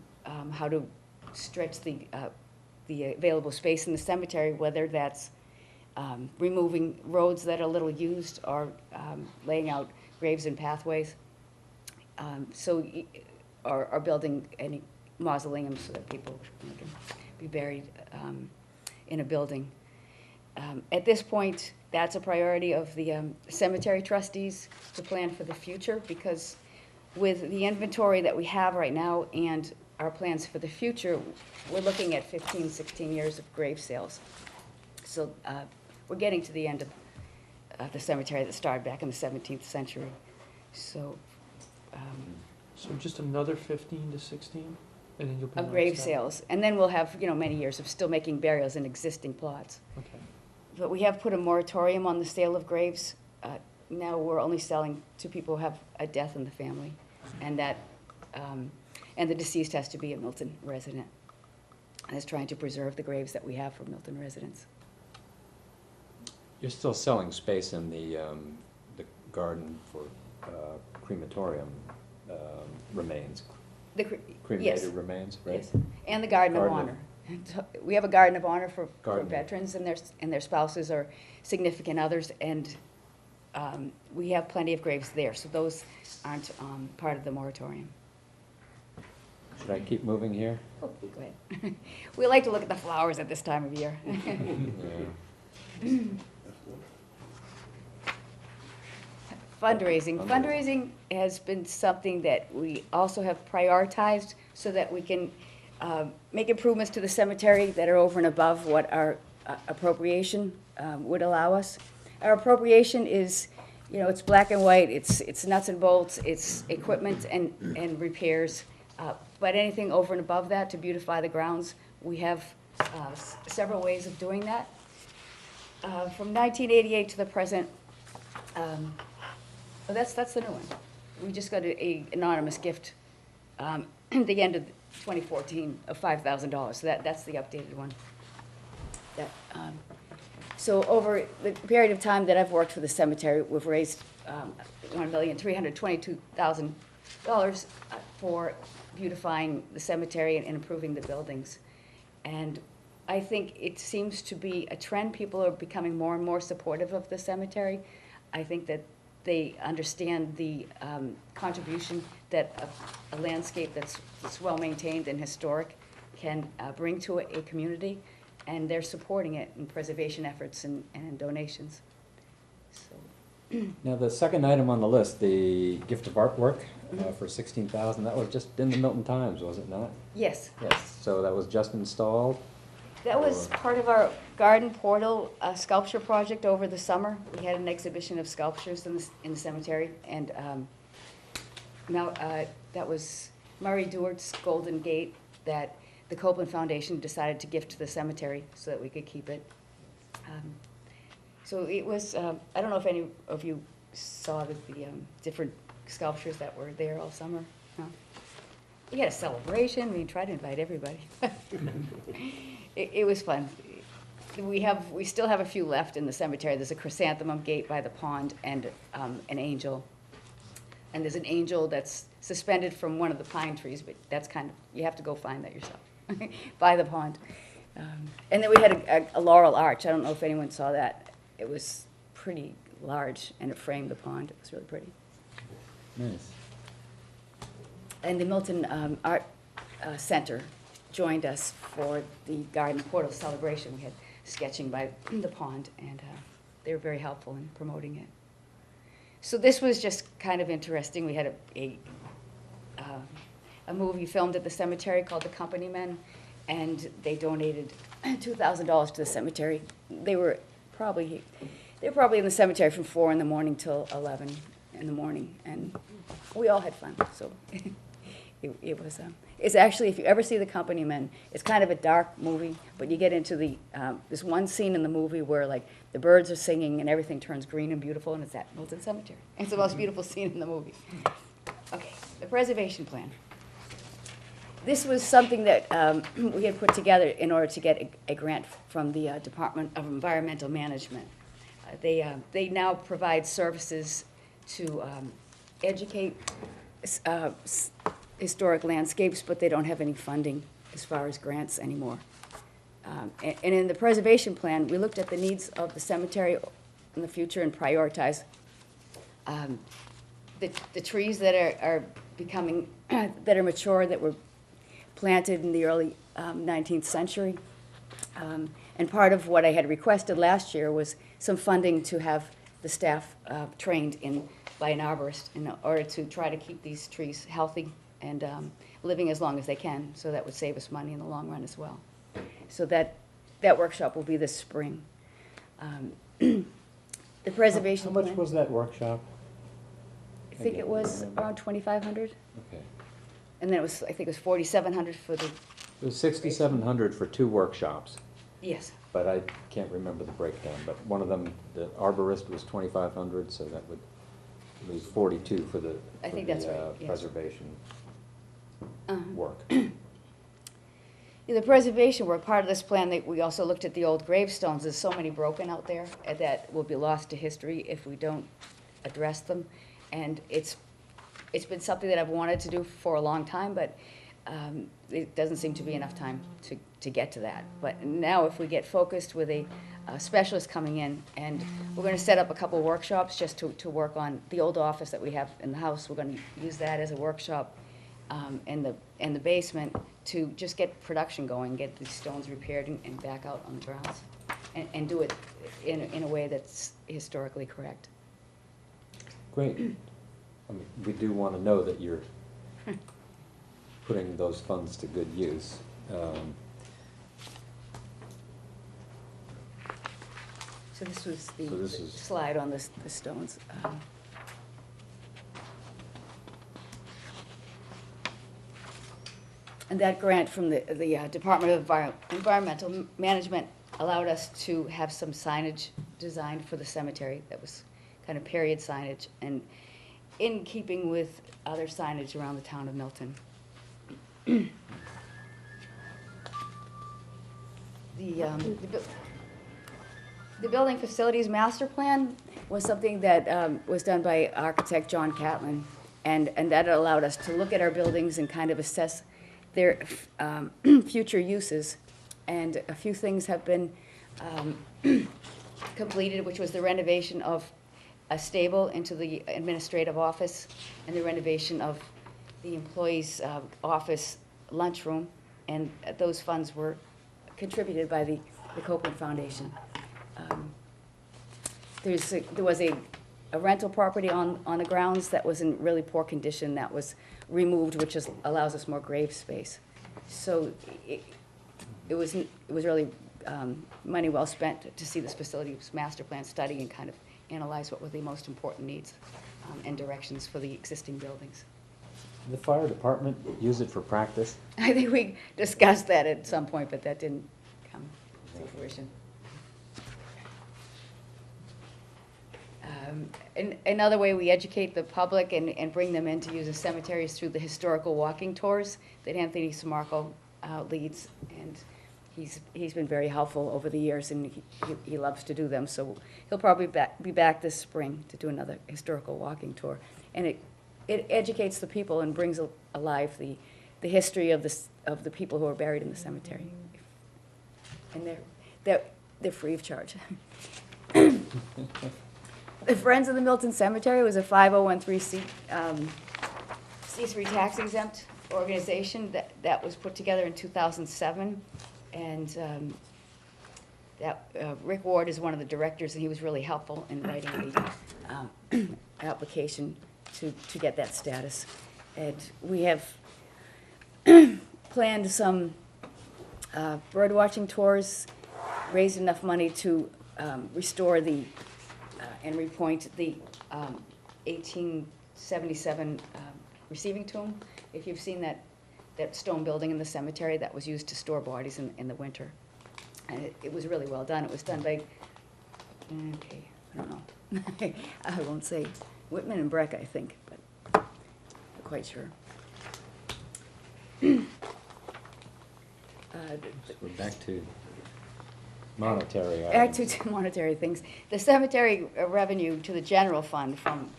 S10: how to stretch the available space in the cemetery, whether that's removing roads that are little used or laying out graves and pathways. Or building any mausoleums so that people can be buried in a building. At this point, that's a priority of the cemetery trustees to plan for the future, because with the inventory that we have right now and our plans for the future, we're looking at 15, 16 years of grave sales. So we're getting to the end of the cemetery that started back in the 17th century. So
S3: So just another 15 to 16? And then you'll be
S10: of
S3: more
S10: grave
S3: established.
S10: sales. And then we'll have, many years of still making burials in existing plots.
S3: Okay.
S10: But we have put a moratorium on the sale of graves. Now we're only selling to people who have a death in the family, and and the deceased has to be a Milton resident. And it's trying to preserve the graves that we have for Milton residents.
S1: You're still selling space in the garden for crematorium remains,
S10: The yes.
S1: cremated remains, right?
S10: Yes, and the Garden of
S1: Garden of-
S10: Honor. We have a Garden of Honor for
S1: Garden.
S10: veterans and their spouses or significant others, and we have plenty of graves there, so those aren't part of the moratorium.
S1: Should I keep moving here?
S10: Oh, go ahead. We like to look at the flowers at this time of year.
S1: Yeah.
S10: Fundraising has been something that we also have prioritized so that we can make improvements to the cemetery that are over and above what our appropriation would allow us. Our appropriation is, it's black and white, it's nuts and bolts, it's equipment and repairs. But anything over and above that to beautify the grounds, we have several ways of doing that. From 1988 to the present, that's the new one. We just got an anonymous gift at the end of 2014 of $5,000. So that's the updated one. So over the period of time that I've worked for the cemetery, we've raised $1,322,000 for beautifying the cemetery and improving the buildings. And I think it seems to be a trend. People are becoming more and more supportive of the cemetery. I think that they understand the contribution that a landscape that's well-maintained and historic can bring to a community, and they're supporting it in preservation efforts and donations. So.
S1: Now, the second item on the list, the gift of artwork for $16,000, that was just in the Milton Times, was it not?
S10: Yes.
S1: Yes, so that was just installed?
S10: That was part of our garden portal sculpture project over the summer. We had an exhibition of sculptures in the cemetery, and now that was Murray Dewart's Golden Gate that the Copeland Foundation decided to gift to the cemetery so that we could keep it. So it was, I don't know if any of you saw the different sculptures that were there all summer. No? We had a celebration. We tried to invite everybody. It was fun. We still have a few left in the cemetery. There's a chrysanthemum gate by the pond and an angel. And there's an angel that's suspended from one of the pine trees, but that's you have to go find that yourself, by the pond. And then we had a laurel arch. I don't know if anyone saw that. It was pretty large, and it framed the pond. It was really pretty.
S1: Nice.
S10: And the Milton Art Center joined us for the garden portal celebration. We had sketching by the pond, and they were very helpful in promoting it. So this was just kind of interesting. We had a movie filmed at the cemetery called The Company Men, and they donated $2,000 to the cemetery. They were probably in the cemetery from 4 in the morning till 11 in the morning, and we all had fun. So it was. It's actually, if you ever see The Company Men, it's kind of a dark movie, but you get into this one scene in the movie where like the birds are singing and everything turns green and beautiful, and it's at Milton Cemetery. It's the most beautiful scene in the movie. Okay, the preservation plan. This was something that we had put together in order to get a grant from the Department of Environmental Management. They now provide services to educate historic landscapes, but they don't have any funding as far as grants anymore. And in the preservation plan, we looked at the needs of the cemetery in the future and prioritized the trees that are becoming, that are mature, that were planted in the early 19th century. And part of what I had requested last year was some funding to have the staff trained by an arborist in order to try to keep these trees healthy and living as long as they can, so that would save us money in the long run as well. So that workshop will be this spring. The preservation
S1: How much
S10: plan,
S1: was that workshop?
S10: I think it was around $2,500.
S1: Okay.
S10: And then it was, I think it was 4,700 for the,
S1: It was 6,700 for 2 workshops,
S10: yes.
S1: but I can't remember the breakdown. But one of them, the arborist, was 2,500, so that would leave 42 for the,
S10: I think that's right, yes.
S1: preservation work.
S10: Yeah, the preservation work, part of this plan, that we also looked at the old gravestones. There's so many broken out there that will be lost to history if we don't address them. And it's been something that I've wanted to do for a long time, but it doesn't seem to be enough time to get to that. But now if we get focused with a specialist coming in, and we're gonna set up a couple workshops just to work on the old office that we have in the house. We're gonna use that as a workshop in the basement to just get production going, get these stones repaired and back out on the grounds. And do it in a way that's historically correct.
S1: Great. I mean, we do want to know that you're putting those funds to good use.
S10: So this was
S1: So
S10: the
S1: this is-
S10: slide on the stones. And that grant from the Department of Environmental Management allowed us to have some signage designed for the cemetery that was kind of period signage and in keeping with other signage around the town of Milton. The building facilities master plan was something that was done by architect John Catlin, and that allowed us to look at our buildings and kind of assess their future uses. And a few things have been completed, which was the renovation of a stable into the administrative office and the renovation of the employees' office lunchroom, and those funds were contributed by the Copeland Foundation. There was a rental property on the grounds that was in really poor condition that was removed, which allows us more grave space. So it was really money well spent to see this facilities master plan study and kind of analyze what were the most important needs and directions for the existing buildings.
S1: The fire department use it for practice?
S10: I think we discussed that at some point, but that didn't come to fruition. Another way we educate the public and bring them in to use the cemeteries through the historical walking tours that Anthony Samarco leads, and he's been very helpful over the years, and he loves to do them. So he'll probably be back this spring to do another historical walking tour, and it educates the people and brings alive the history of the people who are buried in the cemetery, and they're free of charge. The Friends of the Milton Cemetery was a 501(c)(3) tax exempt organization that was put together in 2007, and Rick Ward is one of the directors, and he was really helpful in writing the application to get that status. And we have planned some bird watching tours, raised enough money to restore and repoint the 1877 receiving tomb. If you've seen that stone building in the cemetery that was used to store bodies in the winter. And it was really well done. It was done by, okay, I don't know. I won't say Whitman and Breck, I think, but I'm not quite sure.
S1: We're back to monetary
S10: Back
S1: items.
S10: to monetary things. The cemetery revenue to the general fund from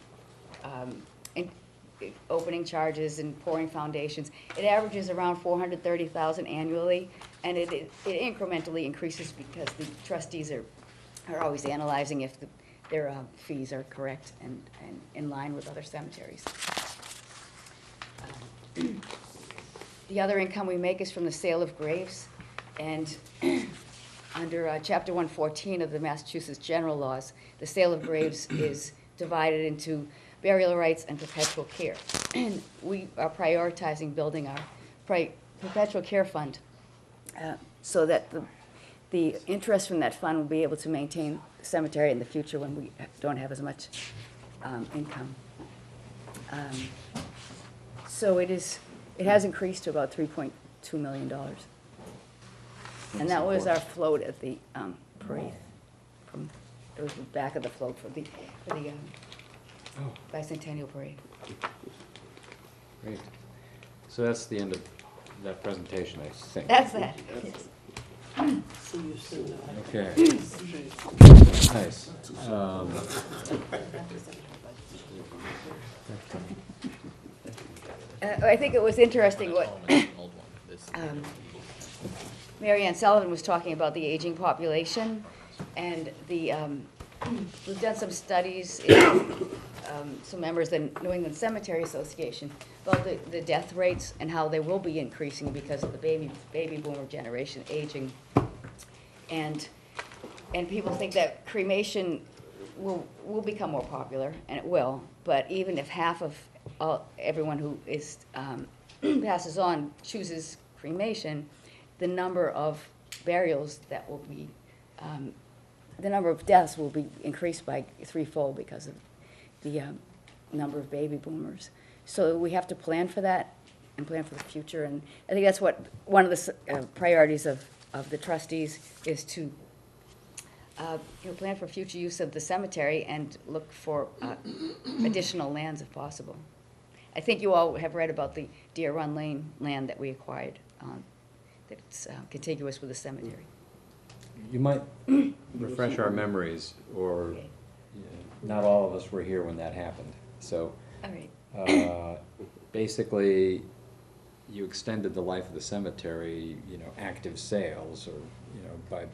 S10: opening charges and pouring foundations, it averages around $430,000 annually, and it incrementally increases because the trustees are always analyzing if their fees are correct and in line with other cemeteries. The other income we make is from the sale of graves, and under Chapter 114 of the Massachusetts General Laws, the sale of graves is divided into burial rights and perpetual care. And we are prioritizing building our perpetual care fund so that the interest from that fund will be able to maintain the cemetery in the future when we don't have as much income. So it's It has increased to about $3.2 million. And that was our float at the parade. It was the back of the float for the bicentennial parade.
S1: Great. So that's the end of that presentation, I think.
S10: That's that. Yes.
S1: Okay. Nice.
S10: I think it was interesting what Mary Ann Sullivan was talking about the aging population, and the we've done some studies in some members of the New England Cemetery Association about the death rates and how they will be increasing because of the baby boomer generation aging, and people think that cremation will become more popular, and it will. But even if half of everyone who is passes on chooses cremation, the number of burials that will be, the number of deaths will be increased by threefold because of the number of baby boomers. So we have to plan for that and plan for the future. And I think that's what one of the priorities of the trustees is to plan for future use of the cemetery and look for additional lands if possible. I think you all have read about the Deer Run Lane land that we acquired that's contiguous with the cemetery.
S1: You might refresh our memories, or
S10: Okay.
S1: not all of us were here when that happened. So
S10: All right.
S1: basically, you extended the life of the cemetery, active sales, or, by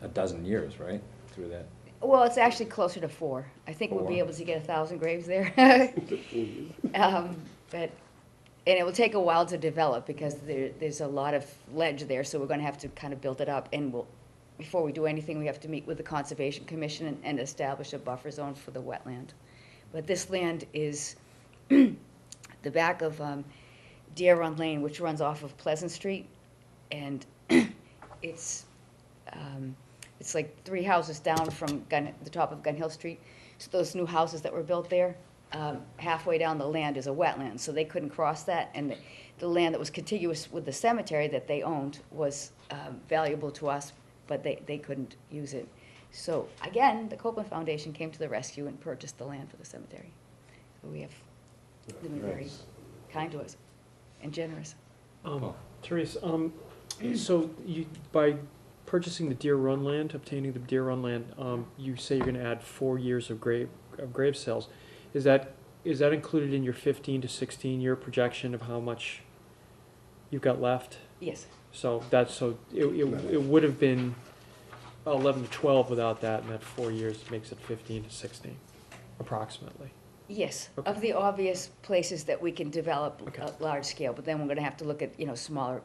S1: a dozen years, right, through that?
S10: Well, it's actually closer to 4. I think we'll be
S1: 4.
S10: able to get 1,000 graves there. And it will take a while to develop because there's a lot of ledge there, so we're going to have to kind of build it up. And before we do anything, we have to meet with the Conservation Commission and establish a buffer zone for the wetland. But this land is the back of Deer Run Lane, which runs off of Pleasant Street, and it's like 3 houses down from the top of Gun Hill Street. So those new houses that were built there, halfway down the land is a wetland, so they couldn't cross that. And the land that was contiguous with the cemetery that they owned was valuable to us, but they couldn't use it. So again, the Copeland Foundation came to the rescue and purchased the land for the cemetery. So they've been very kind to us and generous.
S3: Therese, so by purchasing the Deer Run land, obtaining the Deer Run land, you say you're going to add 4 years of grave sales. Is that included in your 15 to 16 year projection of how much you've got left?
S10: Yes.
S3: So it would have been 11 to 12 without that, and that 4 years makes it 15 to 16, approximately.
S10: Yes,
S3: Okay.
S10: of the obvious places that we can develop
S3: Okay.
S10: a large scale, but then we're going to have to look at, smaller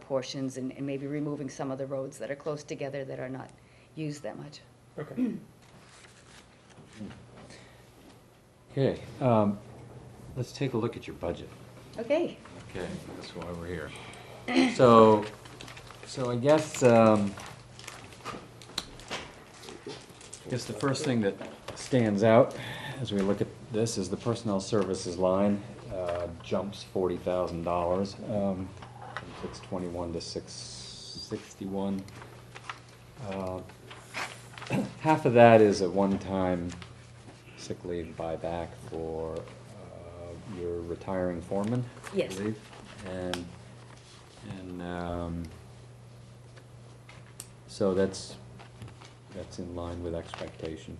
S10: portions and maybe removing some of the roads that are close together that are not used that much.
S3: Okay.
S1: Okay, let's take a look at your budget.
S10: Okay.
S1: Okay, that's why we're here. So I guess the first thing that stands out as we look at this is the personnel services line jumps $40,000 from 621 to 661. Half of that is a one-time sick leave buyback for your retiring foreman,
S10: Yes.
S1: I believe. So that's in line with expectation.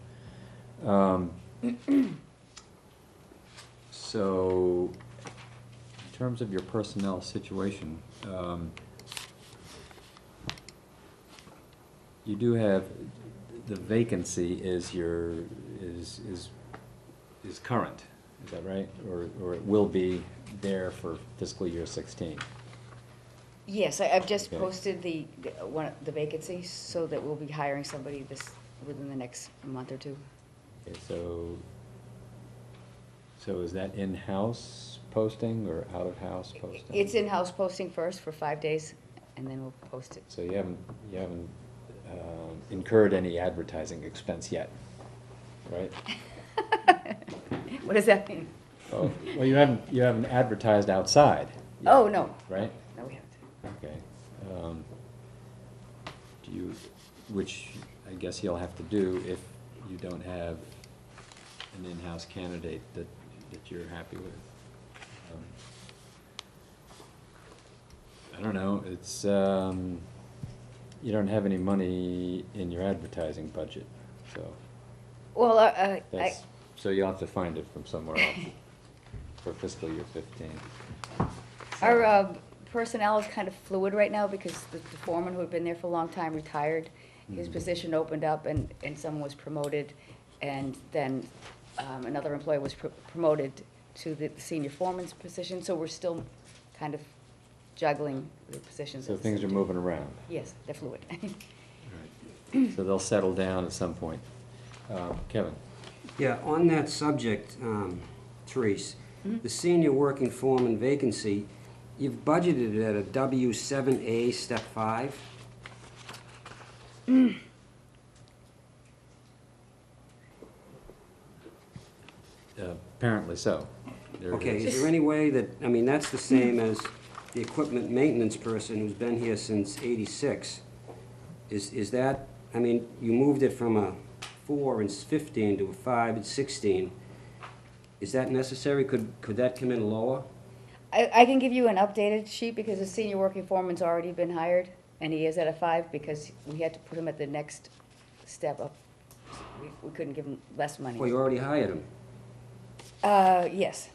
S1: So in terms of your personnel situation, you do have, the vacancy is current, is that right? Or it will be there for fiscal year 16?
S10: Yes, I've just
S1: Okay.
S10: posted the vacancy so that we'll be hiring somebody within the next month or 2.
S1: Okay, so is that in-house posting or out-of-house posting?
S10: It's in-house posting first for 5 days, and then we'll post it.
S1: So you haven't incurred any advertising expense yet, right?
S10: What does that mean?
S1: Oh, well, you haven't advertised outside yet,
S10: Oh, no,
S1: right?
S10: no, we haven't.
S1: Okay. Do you, which I guess you'll have to do if you don't have an in-house candidate that you're happy with. I don't know, it's, you don't have any money in your advertising budget, so
S10: Well,
S1: that's, so you'll have to find it from somewhere else for fiscal year 15.
S10: our personnel is kind of fluid right now because the foreman who had been there for a long time retired. His position opened up and someone was promoted, and then another employee was promoted to the senior foreman's position, so we're still kind of juggling the positions.
S1: So
S10: at the
S1: things
S10: same
S1: are
S10: time.
S1: moving around.
S10: Yes, they're fluid.
S1: Right. So they'll settle down at some point. Kevin?
S4: Yeah, on that subject, Therese, the senior working foreman vacancy, you've budgeted it at a W7A step 5.
S1: Apparently so. There it
S4: Okay,
S1: is.
S4: is there any way that, I mean, that's the same as the equipment maintenance person who's been here since '86. Is that, I mean, you moved it from a 4 in 15 to a 5 in 16. Is that necessary? Could that come in lower?
S10: I can give you an updated sheet because the senior working foreman's already been hired, and he is at a 5 because we had to put him at the next step up. We couldn't give him less money.
S4: Well, you already hired him.
S10: Yes.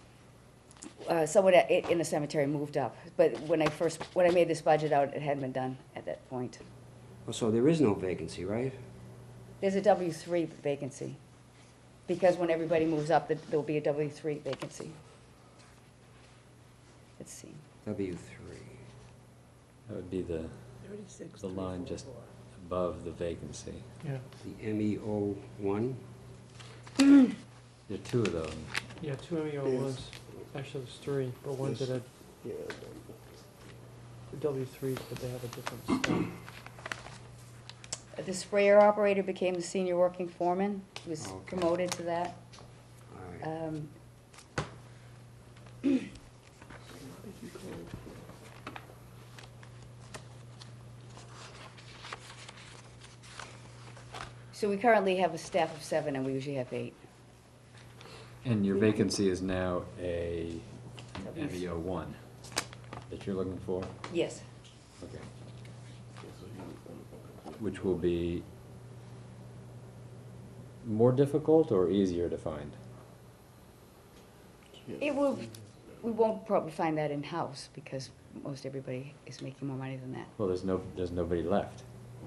S10: Someone in the cemetery moved up, but when I made this budget out, it hadn't been done at that point.
S4: Oh, so there is no vacancy, right?
S10: There's a W3 vacancy, because when everybody moves up, there'll be a W3 vacancy. Let's see.
S4: W3.
S1: That would be the line just above the vacancy.
S3: Yeah,
S4: The MEO1?
S1: There are 2 of those.
S3: yeah, 2 MEO ones, actually there's 3, but one's at a
S6: Yeah,
S3: W3, but they have a different step.
S10: The sprayer operator became the senior working foreman, he was
S4: Okay.
S10: promoted to that.
S4: All right.
S10: So we currently have a staff of 7, and we usually have 8.
S1: And your vacancy is now a
S10: W-
S1: MEO1 that you're looking for?
S10: Yes.
S1: Okay. Which will be more difficult or easier to find?
S10: It will, we won't probably find that in-house, because most everybody is making more money than that.
S1: Well, there's nobody left.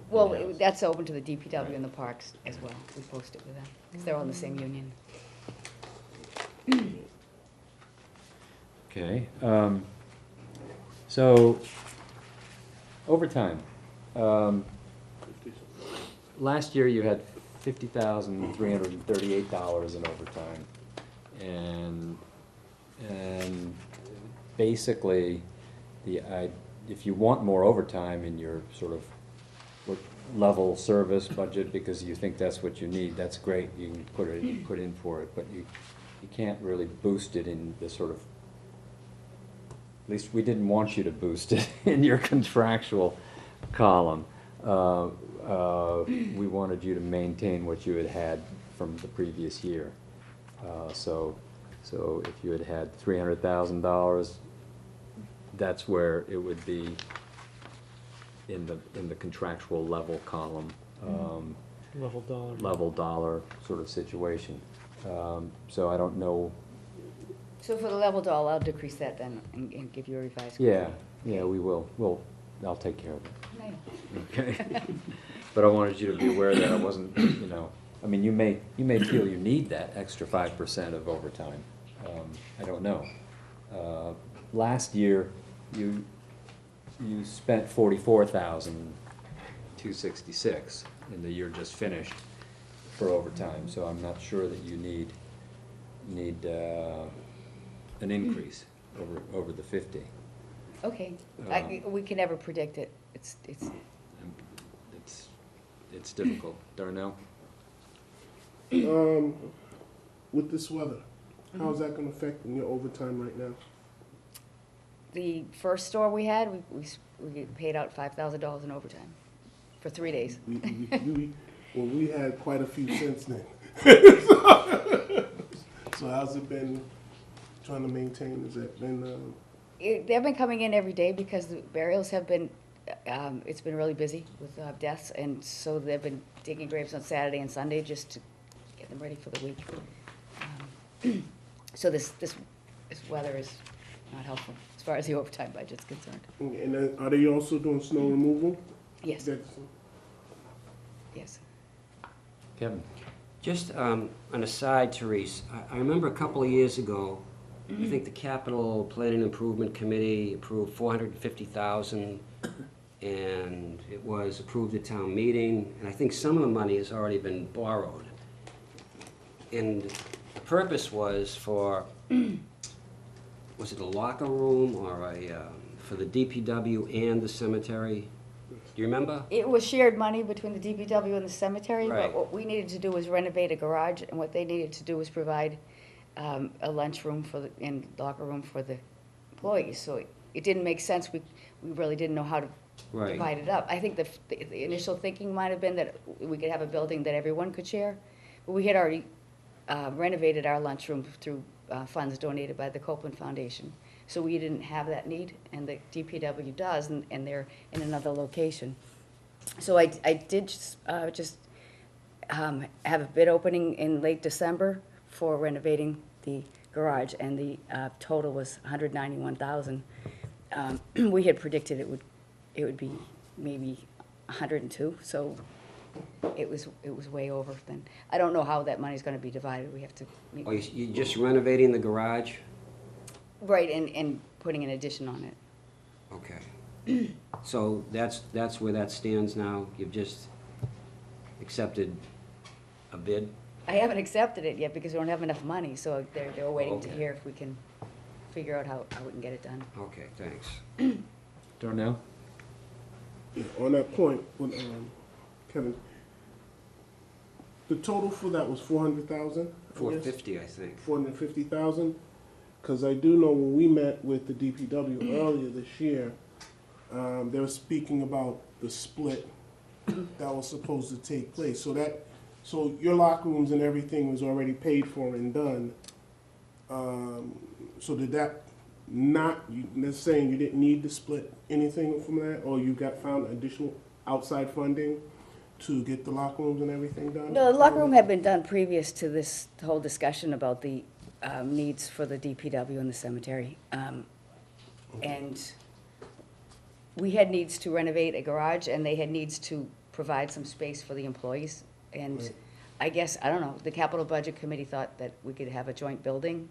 S10: Well,
S1: In-house.
S10: that's open to the DPW and the parks as well. We post it with them, because they're all in the same union.
S1: Okay, so, overtime. Last year you had $50,338 in overtime. And basically, if you want more overtime in your sort of level service budget, because you think that's what you need, that's great, you can put in for it, but you can't really boost it in the sort of, at least we didn't want you to boost it in your contractual column. We wanted you to maintain what you had had from the previous year. So if you had had $300,000, that's where it would be in the contractual level column.
S3: Level dollar.
S1: Level dollar sort of situation. So I don't know.
S10: So for the level doll, I'll decrease that then and give you a revised.
S1: Yeah, we will. I'll take care of it.
S10: No.
S1: Okay. But I wanted you to be aware that I wasn't, I mean, you may feel you need that extra 5% of overtime. I don't know. Last year, you spent $44,266 in the year just finished for overtime, so I'm not sure that you need an increase over the 50.
S10: Okay. We can never predict it.
S1: It's difficult. Darnell?
S6: with this weather, How's that gonna affect your overtime right now?
S10: The first store we had, we paid out $5,000 in overtime for 3 days.
S6: Well, we had quite a few since then. So how's it been trying to maintain? Has that been,
S10: They've been coming in every day because the burials have been, it's been really busy with deaths, and so they've been digging graves on Saturday and Sunday just to get them ready for the week. So this weather is not helpful as far as the overtime budget's concerned.
S6: and then are they also doing snow removal?
S10: Yes,
S6: That's-
S10: yes.
S1: Kevin?
S4: Just an aside, Therese, I remember a couple of years ago, I think the Capital Planning Improvement Committee approved $450,000, and it was approved at town meeting, and I think some of the money has already been borrowed. And the purpose was for, was it a locker room or for the DPW and the cemetery? Do you remember?
S10: It was shared money between the DPW and the cemetery,
S4: Right.
S10: but what we needed to do was renovate a garage, and what they needed to do was provide a lunchroom and locker room for the employees. So it didn't make sense. We really didn't know how to
S4: Right.
S10: divide it up. I think the initial thinking might have been that we could have a building that everyone could share, but we had already renovated our lunchroom through funds donated by the Copeland Foundation. So we didn't have that need, and the DPW does, and they're in another location. So I did just have a bid opening in late December for renovating the garage, and the total was $191,000. We had predicted it would be maybe 102, so it was way over then. I don't know how that money's gonna be divided. We have to.
S4: Oh, you're just renovating the garage?
S10: Right, and putting an addition on it.
S4: Okay. So that's where that stands now? You've just accepted a bid?
S10: I haven't accepted it yet because we don't have enough money, so they're waiting to
S4: Okay.
S10: hear if we can figure out how we can get it done.
S4: Okay, thanks.
S1: Darnell?
S6: Yeah, on that point, when, Kevin, the total for that was 400,000?
S4: 450, I think.
S6: 450,000? Because I do know when we met with the DPW earlier this year, they were speaking about the split that was supposed to take place. So your locker rooms and everything was already paid for and done. So did that they're saying you didn't need to split anything from that, or you found additional outside funding to get the locker rooms and everything done?
S10: No, the locker room had been done previous to this whole discussion about the needs for the DPW and the cemetery. And we had needs to renovate a garage, and they had needs to provide some space for the employees. And
S6: Right.
S10: I guess, I don't know, the capital budget committee thought that we could have a joint building.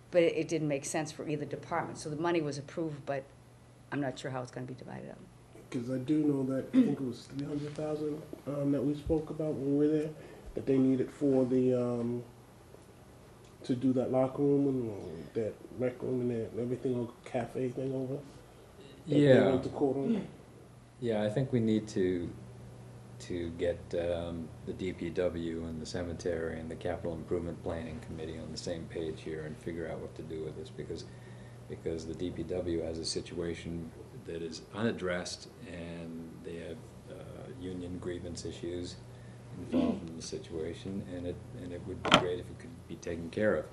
S10: But it didn't make sense for either department. So the money was approved, but I'm not sure how it's gonna be divided up.
S6: Because I do know that, I think it was 300,000 that we spoke about when we were there, that they needed for the, to do that locker room and that rec room and that everything, or cafe thing over. that they
S1: Yeah.
S6: went to court on.
S1: Yeah, I think we need to get the DPW and the cemetery and the capital improvement planning committee on the same page here and figure out what to do with this, because the DPW has a situation that is unaddressed, and they have union grievance issues involved in the situation, and it would be great if it could be taken care of.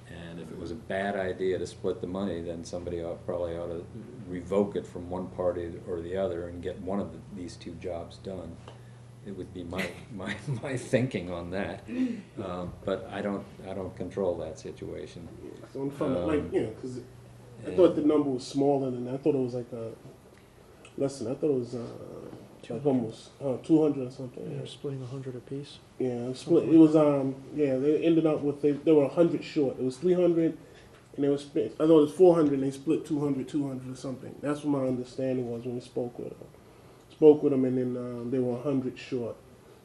S1: And if it was a bad idea to split the money, then somebody probably ought to revoke it from one party or the other and get one of these two jobs done. It would be my thinking on that, but I don't control that situation.
S6: So I'm from, because I thought the number was smaller than that. I thought it was like less than, I thought it was like almost 200 or something.
S3: They're splitting 100 apiece.
S6: Yeah, it split. It was they ended up with they were 100 short. It was 300, and they were split. I thought it was 400, and they split 200 or something. That's what my understanding was when we spoke with them. And then they were 100 short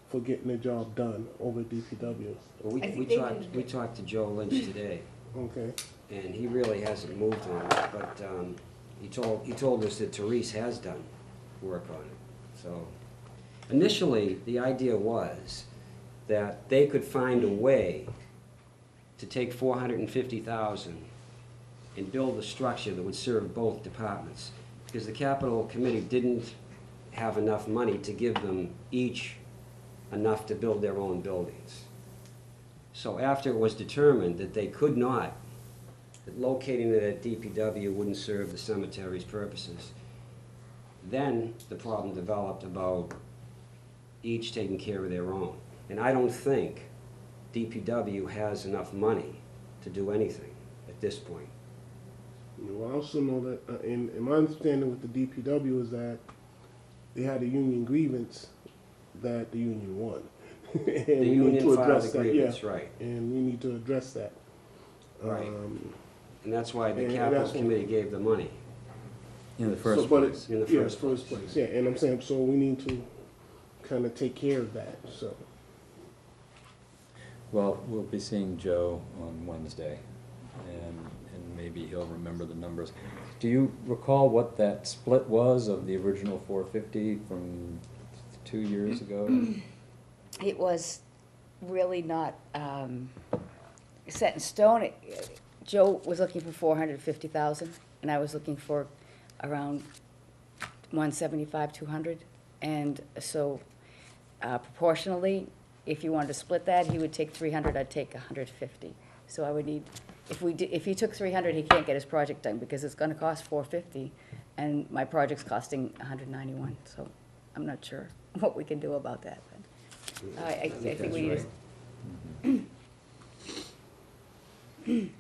S6: for getting the job done over at DPW.
S4: Well,
S10: I think
S4: we talked to Joe Lynch today,
S6: Okay.
S4: and he really hasn't moved on it, but he told us that Therese has done work on it. So initially, the idea was that they could find a way to take $450,000 and build a structure that would serve both departments, because the capital committee didn't have enough money to give them each enough to build their own buildings. So after it was determined that they could not, that locating it at DPW wouldn't serve the cemetery's purposes, then the problem developed about each taking care of their own. And I don't think DPW has enough money to do anything at this point.
S6: Well, I also know that, in my understanding with the DPW is that they had a union grievance that the union won. And
S4: The
S6: we need
S4: union
S6: to
S4: filed
S6: address
S4: a
S6: that,
S4: grievance,
S6: yeah.
S4: right.
S6: And we need to address that.
S4: Right. And that's why the
S6: and
S4: capital
S6: that's what-
S4: committee gave the money.
S1: In the first
S6: but
S1: place.
S4: In the
S6: yeah,
S4: first
S6: first place, yeah, and I'm saying, so we need to kind of take care of that, so.
S1: Well, we'll be seeing Joe on Wednesday, and maybe he'll remember the numbers. Do you recall what that split was of the original 450 from 2 years ago?
S10: It was really not set in stone. Joe was looking for 450,000, and I was looking for around 175, 200. And so proportionally, if you wanted to split that, he would take 300, I'd take 150. So I would need, if he took 300, he can't get his project done because it's gonna cost 450, and my project's costing 191, so I'm not sure what we can do about that. But I think we need to.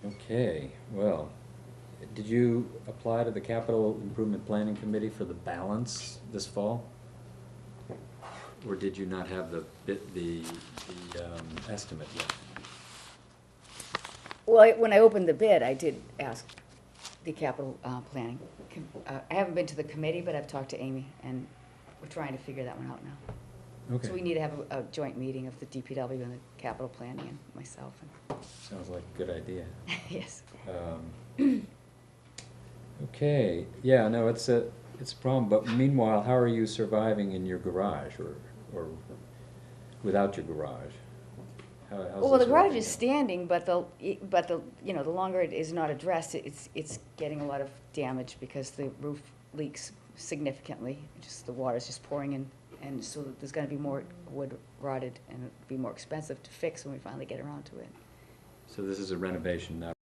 S1: Okay, well, did you apply to the Capital Improvement Planning Committee for the balance this fall? Or did you not have the estimate yet?
S10: Well, when I opened the bid, I did ask the capital planning. I haven't been to the committee, but I've talked to Amy, and we're trying to figure that one out now.
S1: Okay.
S10: So we need to have a joint meeting of the DPW and the capital planning and myself.
S1: Sounds like a good idea.
S10: Yes.
S1: Okay, yeah, no, it's a problem, but meanwhile, how are you surviving in your garage, or without your garage? How's
S10: Well, the
S1: this
S10: garage
S1: working
S10: is
S1: out?
S10: standing, but the the longer it is not addressed, it's getting a lot of damage because the roof leaks significantly. The water's just pouring in, and so there's gonna be more wood rotted, and it'll be more expensive to fix when we finally get around to it.
S1: So this is a renovation, not